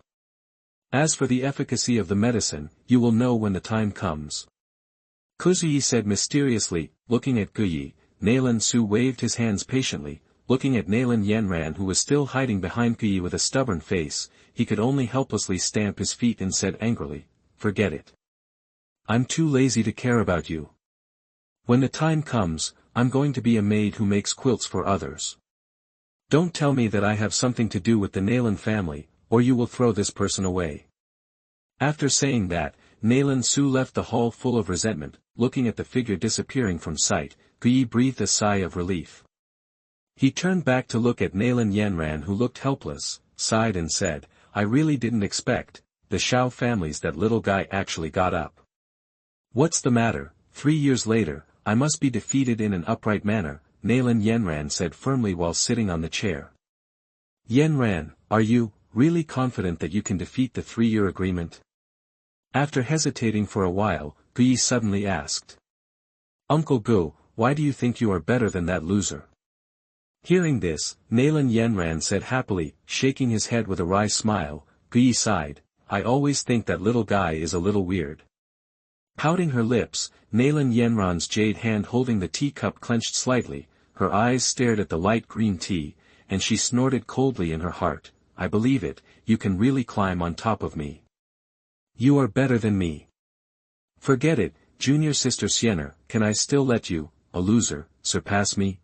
As for the efficacy of the medicine, you will know when the time comes. Kuzuyi said mysteriously, looking at Guyi. Nalan Su waved his hands patiently, looking at Nalan Yunlan who was still hiding behind Guyi with a stubborn face. He could only helplessly stamp his feet and said angrily, "Forget it. I'm too lazy to care about you. When the time comes, I'm going to be a maid who makes quilts for others. Don't tell me that I have something to do with the Nalan family, or you will throw this person away." After saying that, Nalan Su left the hall full of resentment. Looking at the figure disappearing from sight, Guyi breathed a sigh of relief. He turned back to look at Nalan Yunlan who looked helpless, sighed and said, "I really didn't expect, the Xiao families that little guy actually got up. What's the matter? 3 years later, I must be defeated in an upright manner," Nalan Yunlan said firmly while sitting on the chair. "Yunlan, are you really confident that you can defeat the 3-year agreement?" After hesitating for a while, Guyi suddenly asked. "Uncle Gu, why do you think you are better than that loser?" Hearing this, Nalan Yunlan said happily, shaking his head with a wry smile. Guyi sighed, "I always think that little guy is a little weird." Pouting her lips, Nalan Yunlan's jade hand holding the teacup clenched slightly, her eyes stared at the light green tea, and she snorted coldly in her heart, "I believe it, you can really climb on top of me. You are better than me. Forget it, junior sister Xiener, can I still let you, a loser, surpass me?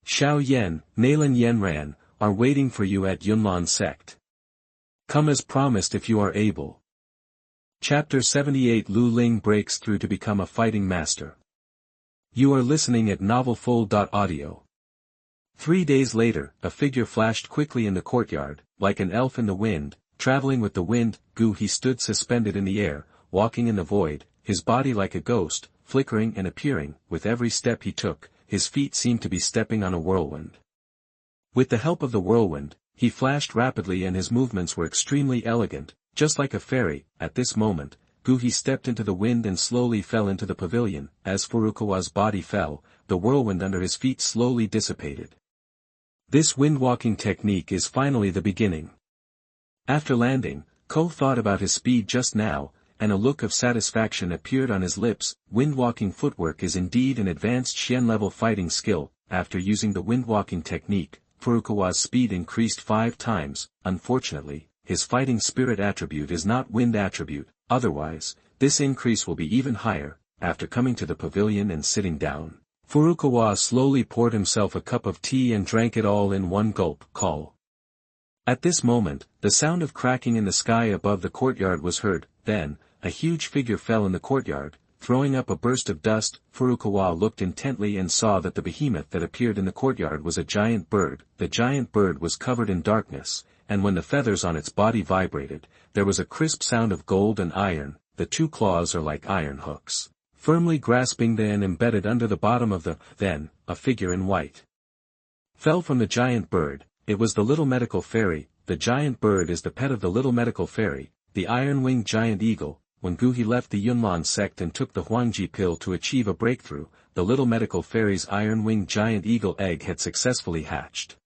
Xiao Yan, Nalan Yunlan, are waiting for you at Yunlan Sect. Come as promised if you are able." Chapter 78 Liu Ling breaks through to become a fighting master. You are listening at novelfull.audio. 3 days later, a figure flashed quickly in the courtyard, like an elf in the wind, traveling with the wind. He stood suspended in the air, walking in the void, his body like a ghost, flickering and appearing. With every step he took, his feet seemed to be stepping on a whirlwind. With the help of the whirlwind, he flashed rapidly and his movements were extremely elegant, just like a fairy. At this moment, Guhi stepped into the wind and slowly fell into the pavilion. As Furukawa's body fell, the whirlwind under his feet slowly dissipated. This wind-walking technique is finally the beginning. After landing, Ko thought about his speed just now, and a look of satisfaction appeared on his lips. Wind-walking footwork is indeed an advanced Xian-level fighting skill. After using the wind-walking technique, Furukawa's speed increased 5 times. Unfortunately, his fighting spirit attribute is not wind attribute, otherwise, this increase will be even higher. After coming to the pavilion and sitting down, Furukawa slowly poured himself a cup of tea and drank it all in one gulp. Call. At this moment, the sound of cracking in the sky above the courtyard was heard. Then, a huge figure fell in the courtyard, throwing up a burst of dust. Furukawa looked intently and saw that the behemoth that appeared in the courtyard was a giant bird. The giant bird was covered in darkness, and when the feathers on its body vibrated, there was a crisp sound of gold and iron. The 2 claws are like iron hooks, firmly grasping and embedded under the bottom of the. Then, a figure in white fell from the giant bird. It was the little medical fairy. The giant bird is the pet of the little medical fairy, the iron-winged giant eagle. When Guhi left the Yunlan sect and took the Huangji pill to achieve a breakthrough, the little medical fairy's iron-winged giant eagle egg had successfully hatched.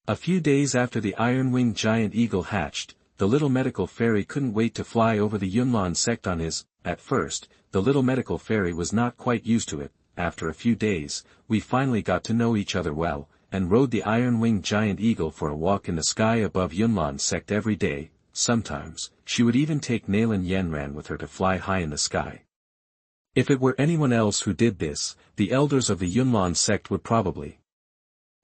A few days after the iron-winged giant eagle hatched, the little medical fairy couldn't wait to fly over the Yunlan sect on his. At first, the little medical fairy was not quite used to it. After a few days, we finally got to know each other well, and rode the iron-winged giant eagle for a walk in the sky above Yunlan sect every day. Sometimes, she would even take Nalan Yunlan with her to fly high in the sky. If it were anyone else who did this, the elders of the Yunlan sect would probably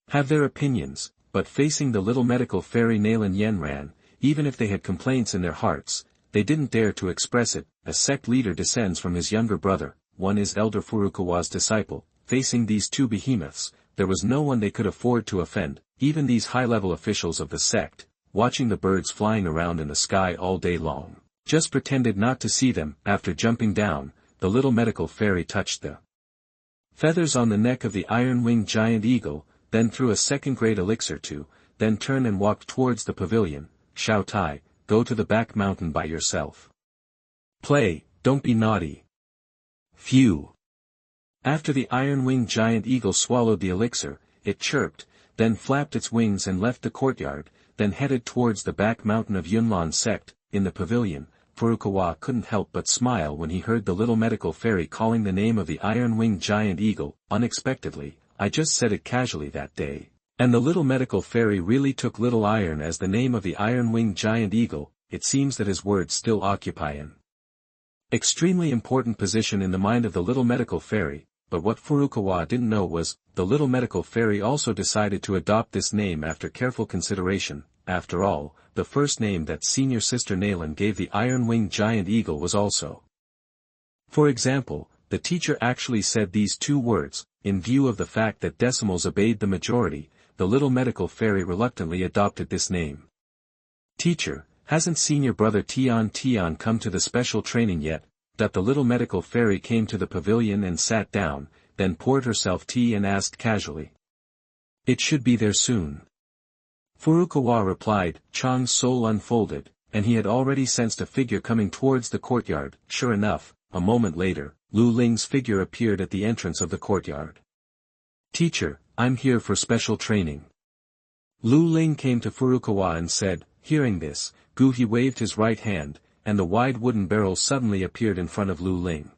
have their opinions, but facing the little medical fairy Nalan Yenran, even if they had complaints in their hearts, they didn't dare to express it. A sect leader descends from his younger brother, one is Elder Furukawa's disciple. Facing these two behemoths, there was no one they could afford to offend, even these high-level officials of the sect, watching the birds flying around in the sky all day long, just pretended not to see them. After jumping down, the little medical fairy touched the feathers on the neck of the iron-winged giant eagle, then threw a second-grade elixir to, then turned and walked towards the pavilion. Chapte, go to the back mountain by yourself. Play, don't be naughty. Phew. After the iron-winged giant eagle swallowed the elixir, it chirped, then flapped its wings and left the courtyard, then headed towards the back mountain of Yunlan sect. In the pavilion, Furukawa couldn't help but smile when he heard the little medical fairy calling the name of the iron-winged giant eagle. Unexpectedly, I just said it casually that day, and the little medical fairy really took Little Iron as the name of the iron-winged giant eagle. It seems that his words still occupy an extremely important position in the mind of the little medical fairy, but what Furukawa didn't know was, the little medical fairy also decided to adopt this name after careful consideration. After all, the first name that senior sister Nalan gave the iron-winged giant eagle was also. For example, the teacher actually said these two words. In view of the fact that decimals obeyed the majority, the little medical fairy reluctantly adopted this name. Teacher, hasn't senior brother Tian come to the special training yet? That the little medical fairy came to the pavilion and sat down, then poured herself tea and asked casually. It should be there soon. Furukawa replied. Chang's soul unfolded, and he had already sensed a figure coming towards the courtyard. Sure enough, a moment later, Liu Ling's figure appeared at the entrance of the courtyard. Teacher, I'm here for special training. Liu Ling came to Furukawa and said. Hearing this, Douqi waved his right hand, and the wide wooden barrel suddenly appeared in front of Liu Ling.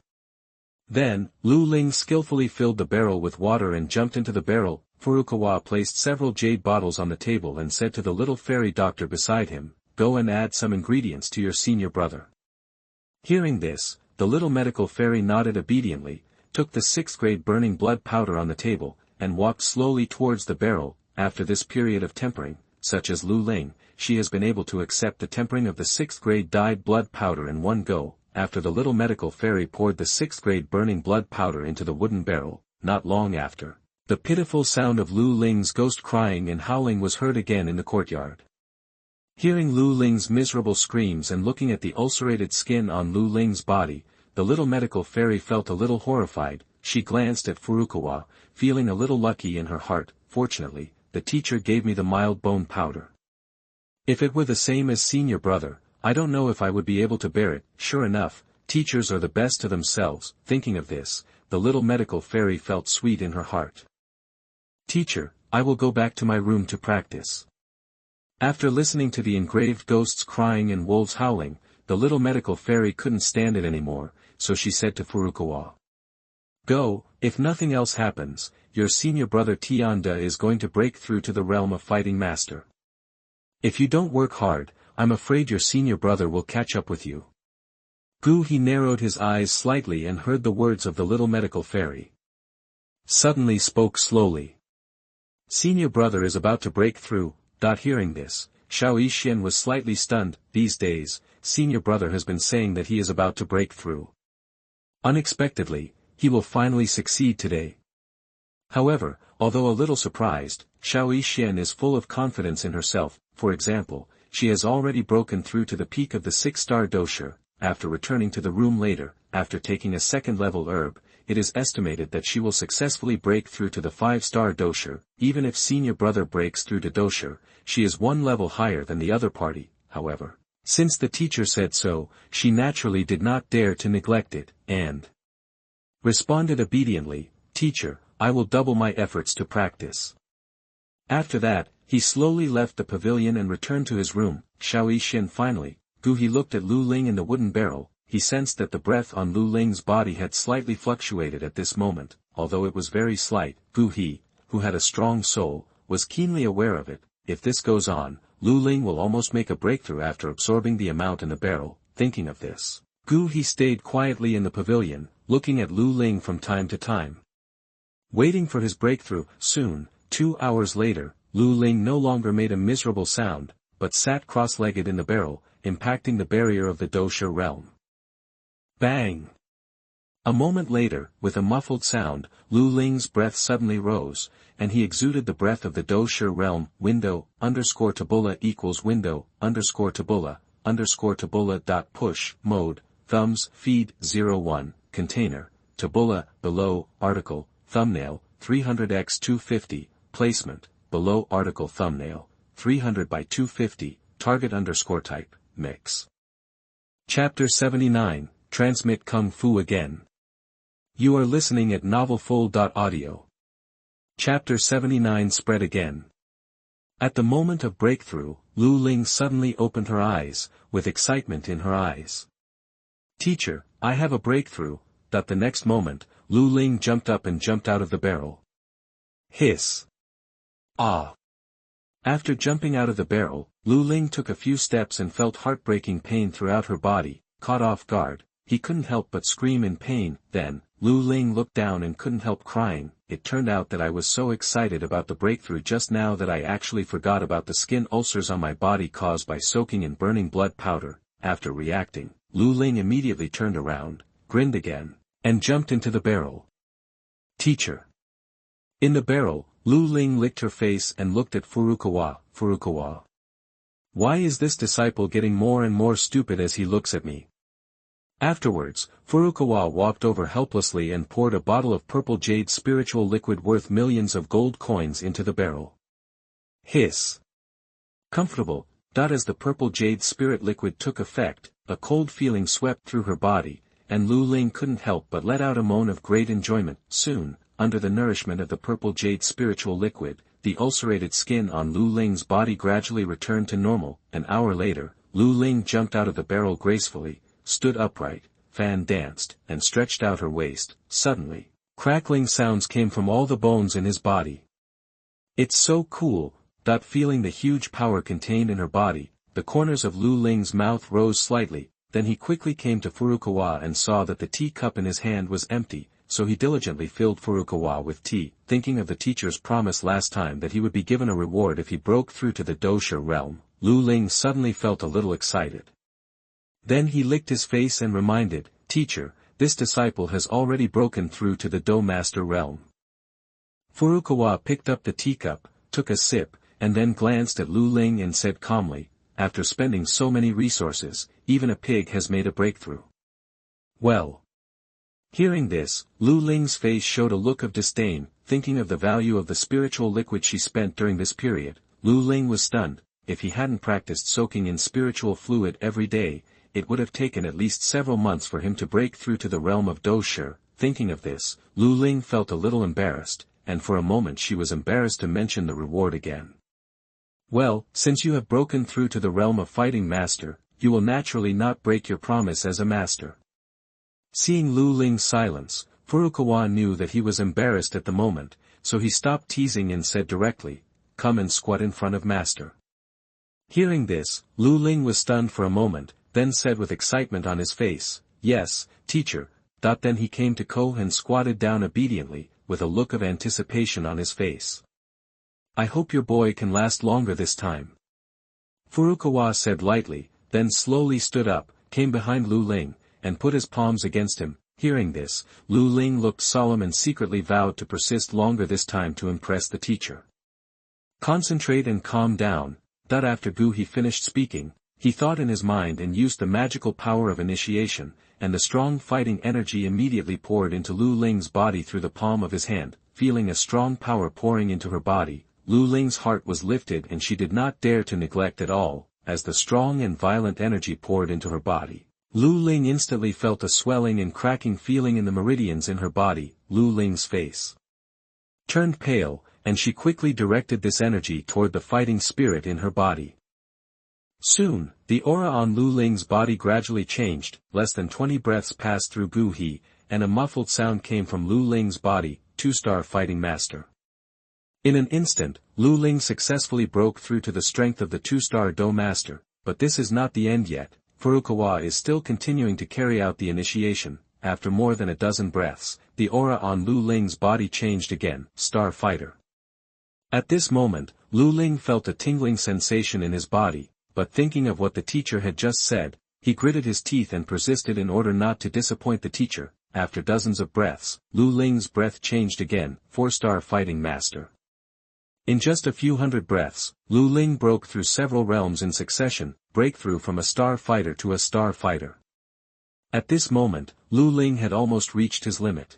Then, Liu Ling skillfully filled the barrel with water and jumped into the barrel. Furukawa placed several jade bottles on the table and said to the little fairy doctor beside him, go and add some ingredients to your senior brother. Hearing this, the little medical fairy nodded obediently, took the 6th-grade burning blood powder on the table, and walked slowly towards the barrel. After this period of tempering, such as Liu Ling, she has been able to accept the tempering of the 6th-grade dyed blood powder in one go. After the little medical fairy poured the 6th-grade burning blood powder into the wooden barrel, not long after, the pitiful sound of Liu Ling's ghost crying and howling was heard again in the courtyard. Hearing Liu Ling's miserable screams and looking at the ulcerated skin on Liu Ling's body, the little medical fairy felt a little horrified. She glanced at Furukawa, feeling a little lucky in her heart. Fortunately, the teacher gave me the mild bone powder. If it were the same as senior brother, I don't know if I would be able to bear it. Sure enough, teachers are the best to themselves. Thinking of this, the little medical fairy felt sweet in her heart. Teacher, I will go back to my room to practice. After listening to the engraved ghosts crying and wolves howling, the little medical fairy couldn't stand it anymore, so she said to Furukawa. Go, if nothing else happens, your senior brother Tianda is going to break through to the realm of fighting master. If you don't work hard, I'm afraid your senior brother will catch up with you. Douqi narrowed his eyes slightly and heard the words of the little medical fairy. Suddenly spoke slowly. Senior brother is about to break through. Hearing this, Xiao was slightly stunned. These days, senior brother has been saying that he is about to break through. Unexpectedly, he will finally succeed today. However, although a little surprised, Xiao is full of confidence in herself. For example, she has already broken through to the peak of the 6-star dosha. After returning to the room later, after taking a 2nd-level herb, it is estimated that she will successfully break through to the 5-star dosha. Even if senior brother breaks through to dosha, she is 1 level higher than the other party. However, since the teacher said so, she naturally did not dare to neglect it, and responded obediently. Teacher, I will double my efforts to practice. After that, he slowly left the pavilion and returned to his room. Xiao finally. Douqi looked at Liu Ling in the wooden barrel. He sensed that the breath on Liu Ling's body had slightly fluctuated at this moment, although it was very slight. Douqi, who had a strong soul, was keenly aware of it. If this goes on, Liu Ling will almost make a breakthrough after absorbing the amount in the barrel. Thinking of this, Douqi stayed quietly in the pavilion, looking at Liu Ling from time to time. Waiting for his breakthrough. Soon, 2 hours later, Liu Ling no longer made a miserable sound, but sat cross-legged in the barrel, impacting the barrier of the Douqi realm. Bang! A moment later, with a muffled sound, Liu Ling's breath suddenly rose, and he exuded the breath of the Douqi realm. Window_tabula equals window_tabula .push mode, thumbs feed 01, container, tabula, below, article, thumbnail, 300x250, placement, below article thumbnail, 300 by 250, target_type, mix. Chapter 79, Transmit Kung Fu Again. You are listening at novelfull.audio. Chapter 79 Spread Again. At the moment of breakthrough, Liu Ling suddenly opened her eyes, with excitement in her eyes. Teacher, I have a breakthrough. The next moment, Liu Ling jumped up and jumped out of the barrel. Hiss. Ah. After jumping out of the barrel, Liu Ling took a few steps and felt heartbreaking pain throughout her body. Caught off guard, he couldn't help but scream in pain. Then, Liu Ling looked down and couldn't help crying. It turned out that I was so excited about the breakthrough just now that I actually forgot about the skin ulcers on my body caused by soaking in burning blood powder. After reacting, Liu Ling immediately turned around, grinned again, and jumped into the barrel. Teacher. In the barrel, Liu Ling licked her face and looked at Furukawa. Furukawa. Why is this disciple getting more and more stupid as he looks at me? Afterwards, Furukawa walked over helplessly and poured a bottle of purple jade spiritual liquid worth millions of gold coins into the barrel. Hiss. Comfortable. As the purple jade spirit liquid took effect, a cold feeling swept through her body, and Liu Ling couldn't help but let out a moan of great enjoyment. Soon, under the nourishment of the purple jade spiritual liquid, the ulcerated skin on Liu Ling's body gradually returned to normal. An hour later, Liu Ling jumped out of the barrel gracefully, stood upright, fan danced, and stretched out her waist. Suddenly, crackling sounds came from all the bones in his body. It's so cool. Feeling the huge power contained in her body, the corners of Liu Ling's mouth rose slightly. Then he quickly came to Furukawa and saw that the tea cup in his hand was empty, so he diligently filled Furukawa with tea, thinking of the teacher's promise last time that he would be given a reward if he broke through to the Douqi realm. Liu Ling suddenly felt a little excited. Then he licked his face and reminded, Teacher, this disciple has already broken through to the Do Master realm. Furukawa picked up the teacup, took a sip, and then glanced at Liu Ling and said calmly, after spending so many resources, even a pig has made a breakthrough. Well. Hearing this, Liu Ling's face showed a look of disdain. Thinking of the value of the spiritual liquid she spent during this period, Liu Ling was stunned. If he hadn't practiced soaking in spiritual fluid every day, it would have taken at least several months for him to break through to the realm of Douqi. Thinking of this, Liu Ling felt a little embarrassed, and for a moment she was embarrassed to mention the reward again. Well, since you have broken through to the realm of fighting master, you will naturally not break your promise as a master. Seeing Liu Ling's silence, Furukawa knew that he was embarrassed at the moment, so he stopped teasing and said directly, Come and squat in front of master. Hearing this, Liu Ling was stunned for a moment, then said with excitement on his face, Yes, teacher. Then he came to Ko and squatted down obediently, with a look of anticipation on his face. I hope your boy can last longer this time. Furukawa said lightly, then slowly stood up, came behind Liu Ling, and put his palms against him. Hearing this, Liu Ling looked solemn and secretly vowed to persist longer this time to impress the teacher. Concentrate and calm down. After Douqi finished speaking, he thought in his mind and used the magical power of initiation, and the strong fighting energy immediately poured into Liu Ling's body through the palm of his hand. Feeling a strong power pouring into her body, Liu Ling's heart was lifted and she did not dare to neglect at all, as the strong and violent energy poured into her body. Liu Ling instantly felt a swelling and cracking feeling in the meridians in her body. Liu Ling's face turned pale, and she quickly directed this energy toward the fighting spirit in her body. Soon, the aura on Liu Ling's body gradually changed. Less than 20 breaths passed through Douqi, and a muffled sound came from Liu Ling's body, 2-star fighting master. In an instant, Liu Ling successfully broke through to the strength of the 2-star Do Master, but this is not the end yet. Furukawa is still continuing to carry out the initiation. after more than a dozen breaths, the aura on Liu Ling's body changed again, Star Fighter. At this moment, Liu Ling felt a tingling sensation in his body, but thinking of what the teacher had just said, he gritted his teeth and persisted in order not to disappoint the teacher. After dozens of breaths, Liu Ling's breath changed again, 4-star fighting master. In just a few hundred breaths, Liu Ling broke through several realms in succession, breakthrough from a star fighter to a star fighter. At this moment, Liu Ling had almost reached his limit.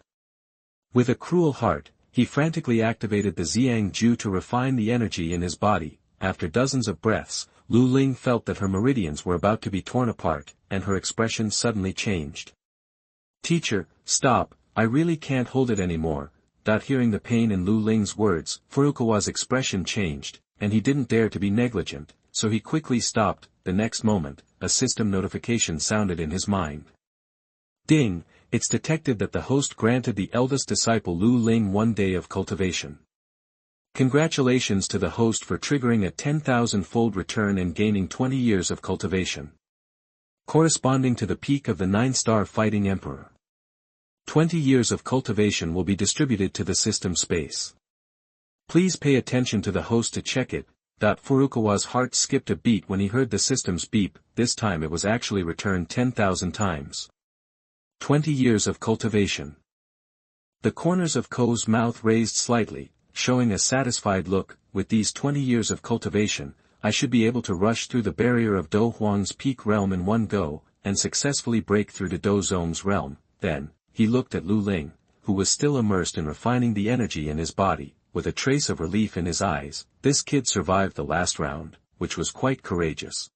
With a cruel heart, he frantically activated the Xiang Ju to refine the energy in his body. After dozens of breaths, Liu Ling felt that her meridians were about to be torn apart, and her expression suddenly changed. "Teacher, stop, I really can't hold it anymore." Hearing the pain in Liu Ling's words, Furukawa's expression changed, and he didn't dare to be negligent, so he quickly stopped. The next moment, a system notification sounded in his mind. Ding, it's detected that the host granted the eldest disciple Liu Ling 1 day of cultivation. Congratulations to the host for triggering a 10,000-fold return and gaining 20 years of cultivation. Corresponding to the peak of the 9-star fighting emperor. 20 years of cultivation will be distributed to the system space. Please pay attention to the host to check it. Furukawa's heart skipped a beat when he heard the system's beep. This time it was actually returned 10,000 times. 20 years of cultivation. The corners of Ko's mouth raised slightly, showing a satisfied look. With these 20 years of cultivation, I should be able to rush through the barrier of Douhuang's peak realm in one go, and successfully break through to Douzong's realm. Then, he looked at Liu Ling, who was still immersed in refining the energy in his body, with a trace of relief in his eyes. This kid survived the last round, which was quite courageous.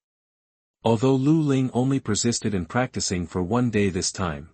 Although Liu Ling only persisted in practicing for 1 day this time.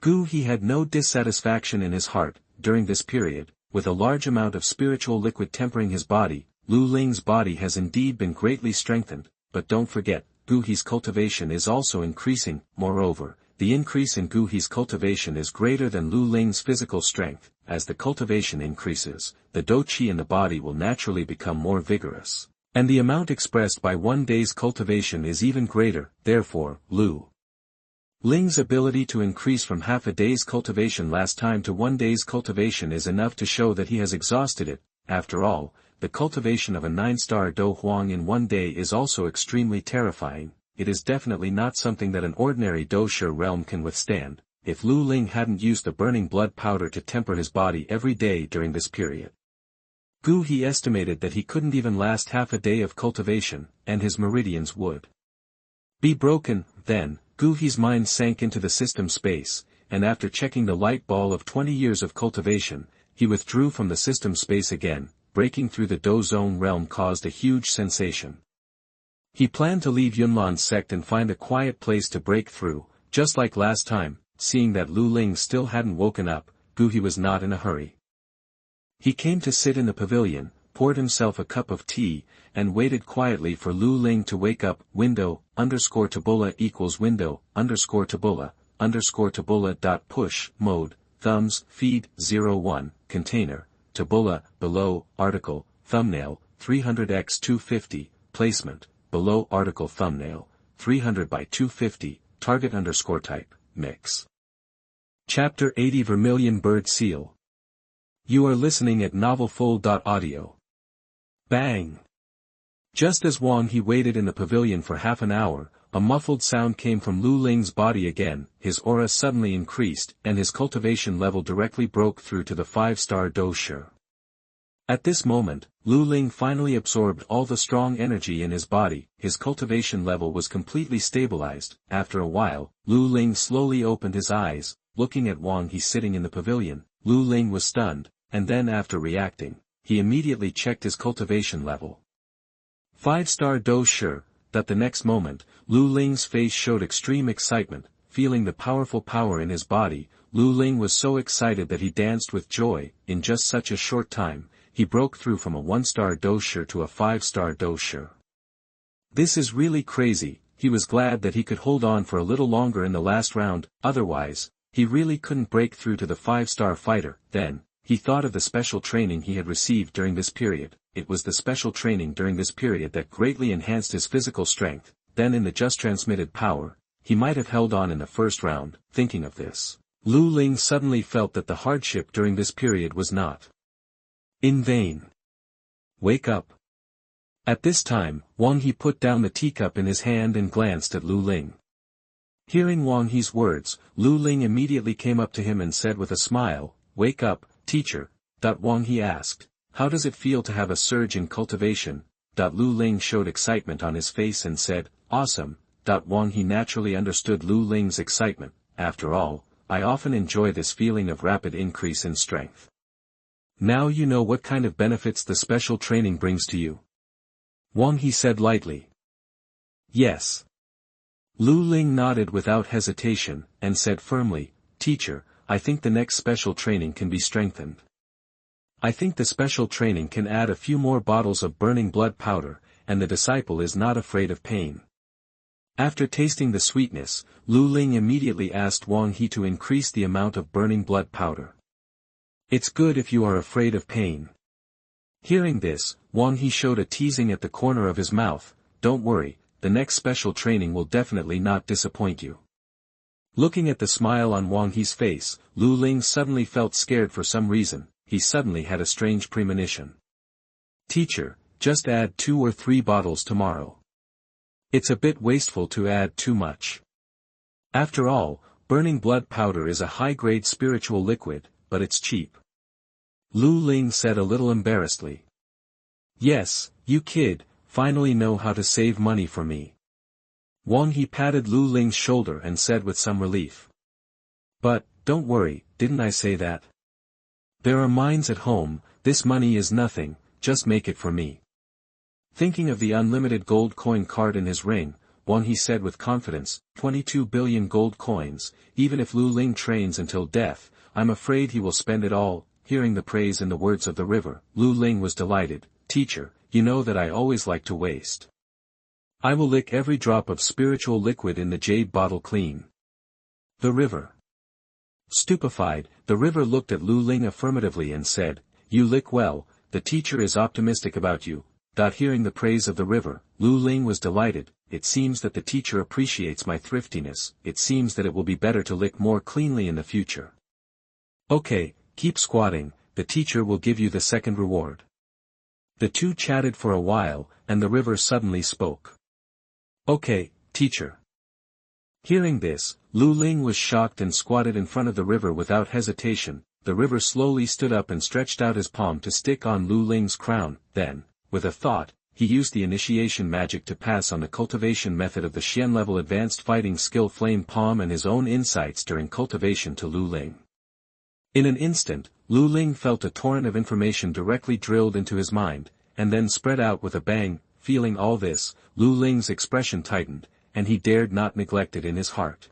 He had no dissatisfaction in his heart. During this period, with a large amount of spiritual liquid tempering his body, Liu Ling's body has indeed been greatly strengthened, but don't forget, Guhi's cultivation is also increasing. Moreover, the increase in Guhi's cultivation is greater than Liu Ling's physical strength. As the cultivation increases, the Douqi in the body will naturally become more vigorous, and the amount expressed by 1 day's cultivation is even greater. Therefore, Liu Ling's ability to increase from half a day's cultivation last time to 1 day's cultivation is enough to show that he has exhausted it. After all, the cultivation of a 9-star Douhuang in 1 day is also extremely terrifying. It is definitely not something that an ordinary Doushi realm can withstand. If Liu Ling hadn't used the burning blood powder to temper his body every day during this period, he estimated that he couldn't even last half a day of cultivation, and his meridians would be broken. Then, Guhi's mind sank into the system space, and after checking the light ball of 20 years of cultivation, he withdrew from the system space again. Breaking through the Douzong realm caused a huge sensation. He planned to leave Yunlan's sect and find a quiet place to break through. Just like last time, seeing that Liu Ling still hadn't woken up, Guhi was not in a hurry. He came to sit in the pavilion, poured himself a cup of tea, and waited quietly for Liu Ling to wake up. Window_tabula equals window_tabula .push mode, thumbs, feed, 01, container, tabula, below, article, thumbnail, 300x250, placement, below article thumbnail, 300 by 250, target _type, mix. Chapter 80 Vermillion Bird Seal. You are listening at novelfull.audio. Bang! Just as Wang waited in the pavilion for half an hour, a muffled sound came from Liu Ling's body again. His aura suddenly increased, and his cultivation level directly broke through to the 5-star Doushi. At this moment, Liu Ling finally absorbed all the strong energy in his body. His cultivation level was completely stabilized. After a while, Liu Ling slowly opened his eyes, looking at Wang sitting in the pavilion. Liu Ling was stunned, and then after reacting, he immediately checked his cultivation level. 5-star Doushi. The next moment, Liu Ling's face showed extreme excitement. Feeling the powerful power in his body, Liu Ling was so excited that he danced with joy. In just such a short time, he broke through from a 1-star Doushi to a 5-star Doushi. This is really crazy. He was glad that he could hold on for a little longer in the last round, otherwise, he really couldn't break through to the 5-star fighter. Then, he thought of the special training he had received during this period. It was the special training during this period that greatly enhanced his physical strength. Then in the just transmitted power, he might have held on in the first round. Thinking of this, Liu Ling suddenly felt that the hardship during this period was not in vain. Wake up. At this time, Wang He put down the teacup in his hand and glanced at Liu Ling. Hearing Wang He's words, Liu Ling immediately came up to him and said with a smile, "Wake up, teacher." Wang He asked, "How does it feel to have a surge in cultivation?" Liu Ling showed excitement on his face and said, "Awesome." Wang He naturally understood Liu Ling's excitement. "After all, I often enjoy this feeling of rapid increase in strength. Now you know what kind of benefits the special training brings to you." Wang He said lightly. "Yes." Liu Ling nodded without hesitation, and said firmly, "Teacher, I think the next special training can be strengthened. I think the special training can add a few more bottles of burning blood powder, and the disciple is not afraid of pain." After tasting the sweetness, Liu Ling immediately asked Wang He to increase the amount of burning blood powder. "It's good if you are afraid of pain." Hearing this, Wang He showed a teasing at the corner of his mouth. "Don't worry, the next special training will definitely not disappoint you." Looking at the smile on Wang He's face, Liu Ling suddenly felt scared for some reason. He suddenly had a strange premonition. "Teacher, just add 2 or 3 bottles tomorrow. It's a bit wasteful to add too much. After all, burning blood powder is a high-grade spiritual liquid, but it's cheap." Liu Ling said a little embarrassedly. "Yes, you kid, finally know how to save money for me." Wang He patted Liu Ling's shoulder and said with some relief. "But, don't worry, didn't I say that? There are mines at home, this money is nothing, just make it for me." Thinking of the unlimited gold coin card in his ring, Wang He said with confidence, 22 billion gold coins, even if Liu Ling trains until death, I'm afraid he will spend it all." Hearing the praise in the words of the river, Liu Ling was delighted. "Teacher, you know that I always like to waste. I will lick every drop of spiritual liquid in the jade bottle clean." The river. Stupefied, the river looked at Liu Ling affirmatively and said, "You lick well, the teacher is optimistic about you." Hearing the praise of the river, Liu Ling was delighted. "It seems that the teacher appreciates my thriftiness, it seems that it will be better to lick more cleanly in the future. Okay, keep squatting, the teacher will give you the second reward." The two chatted for a while, and the river suddenly spoke. "Okay, teacher." Hearing this, Liu Ling was shocked and squatted in front of the river without hesitation. The river slowly stood up and stretched out his palm to stick on Liu Ling's crown. Then, with a thought, he used the initiation magic to pass on the cultivation method of the Xian level advanced fighting skill Flame Palm and his own insights during cultivation to Liu Ling. In an instant, Liu Ling felt a torrent of information directly drilled into his mind, and then spread out with a bang. Feeling all this, Liu Ling's expression tightened, and he dared not neglect it in his heart.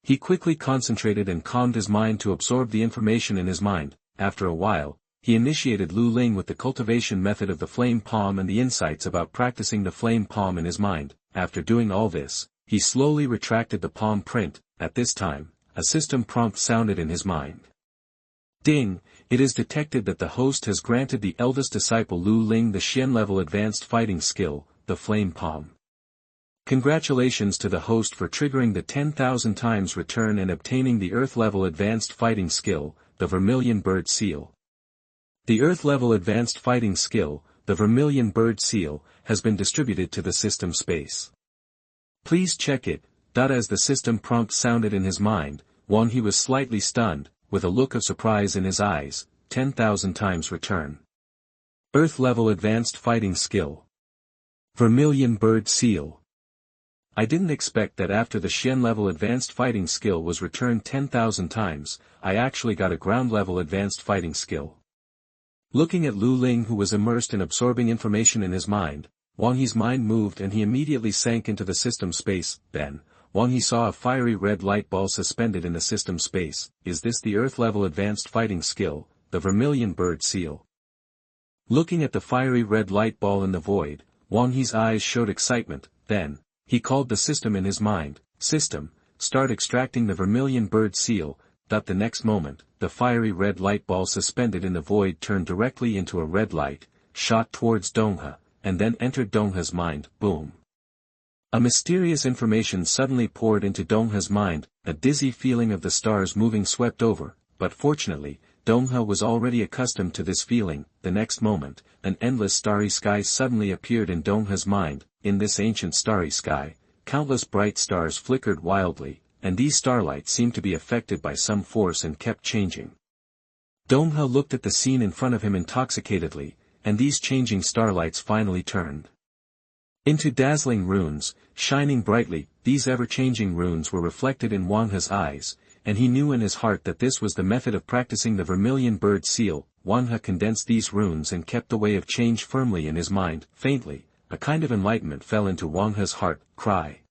He quickly concentrated and calmed his mind to absorb the information in his mind. After a while, he initiated Liu Ling with the cultivation method of the Flame Palm and the insights about practicing the Flame Palm in his mind. After doing all this, he slowly retracted the palm print. At this time, a system prompt sounded in his mind. Ding! It is detected that the host has granted the eldest disciple Liu Ling the Xian level advanced fighting skill, the Flame Palm. Congratulations to the host for triggering the 10,000 times return and obtaining the Earth level advanced fighting skill, the Vermillion Bird Seal. The Earth level advanced fighting skill, the Vermillion Bird Seal, has been distributed to the system space. Please check it. As the system prompt sounded in his mind, Wang He was slightly stunned, with a look of surprise in his eyes. 10,000 times return. Earth level advanced fighting skill. Vermillion Bird Seal. I didn't expect that after the Xian level advanced fighting skill was returned 10,000 times, I actually got a ground level advanced fighting skill. Looking at Liu Ling who was immersed in absorbing information in his mind, Wang He's mind moved and he immediately sank into the system space. Then, Wang He saw a fiery red light ball suspended in the system space. Is this the Earth level advanced fighting skill, the Vermillion Bird Seal? Looking at the fiery red light ball in the void, Wang He's eyes showed excitement. Then, he called the system in his mind. System, start extracting the Vermillion Bird Seal. The next moment, the fiery red light ball suspended in the void turned directly into a red light, shot towards Douhuang, and then entered Douhuang's mind. Boom. A mysterious information suddenly poured into Donghe's mind, a dizzy feeling of the stars moving swept over, but fortunately, Donghe was already accustomed to this feeling. The next moment, an endless starry sky suddenly appeared in Donghe's mind. In this ancient starry sky, countless bright stars flickered wildly, and these starlights seemed to be affected by some force and kept changing. Donghe looked at the scene in front of him intoxicatedly, and these changing starlights finally turned into dazzling runes, shining brightly. These ever-changing runes were reflected in Wanghe's eyes, and he knew in his heart that this was the method of practicing the Vermillion bird seal. Wanghe condensed these runes and kept the way of change firmly in his mind. Faintly, a kind of enlightenment fell into Wanghe's heart. Cry.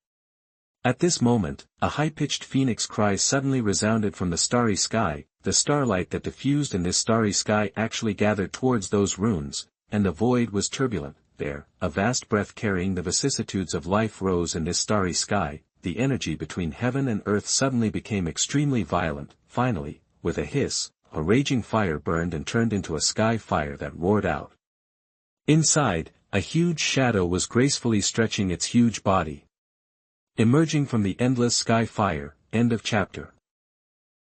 At this moment, a high-pitched phoenix cry suddenly resounded from the starry sky. The starlight that diffused in this starry sky actually gathered towards those runes, and the void was turbulent. There, a vast breath carrying the vicissitudes of life rose in this starry sky. The energy between heaven and earth suddenly became extremely violent. Finally, with a hiss, a raging fire burned and turned into a sky fire that roared out. Inside, a huge shadow was gracefully stretching its huge body. Emerging from the endless sky fire. End of chapter.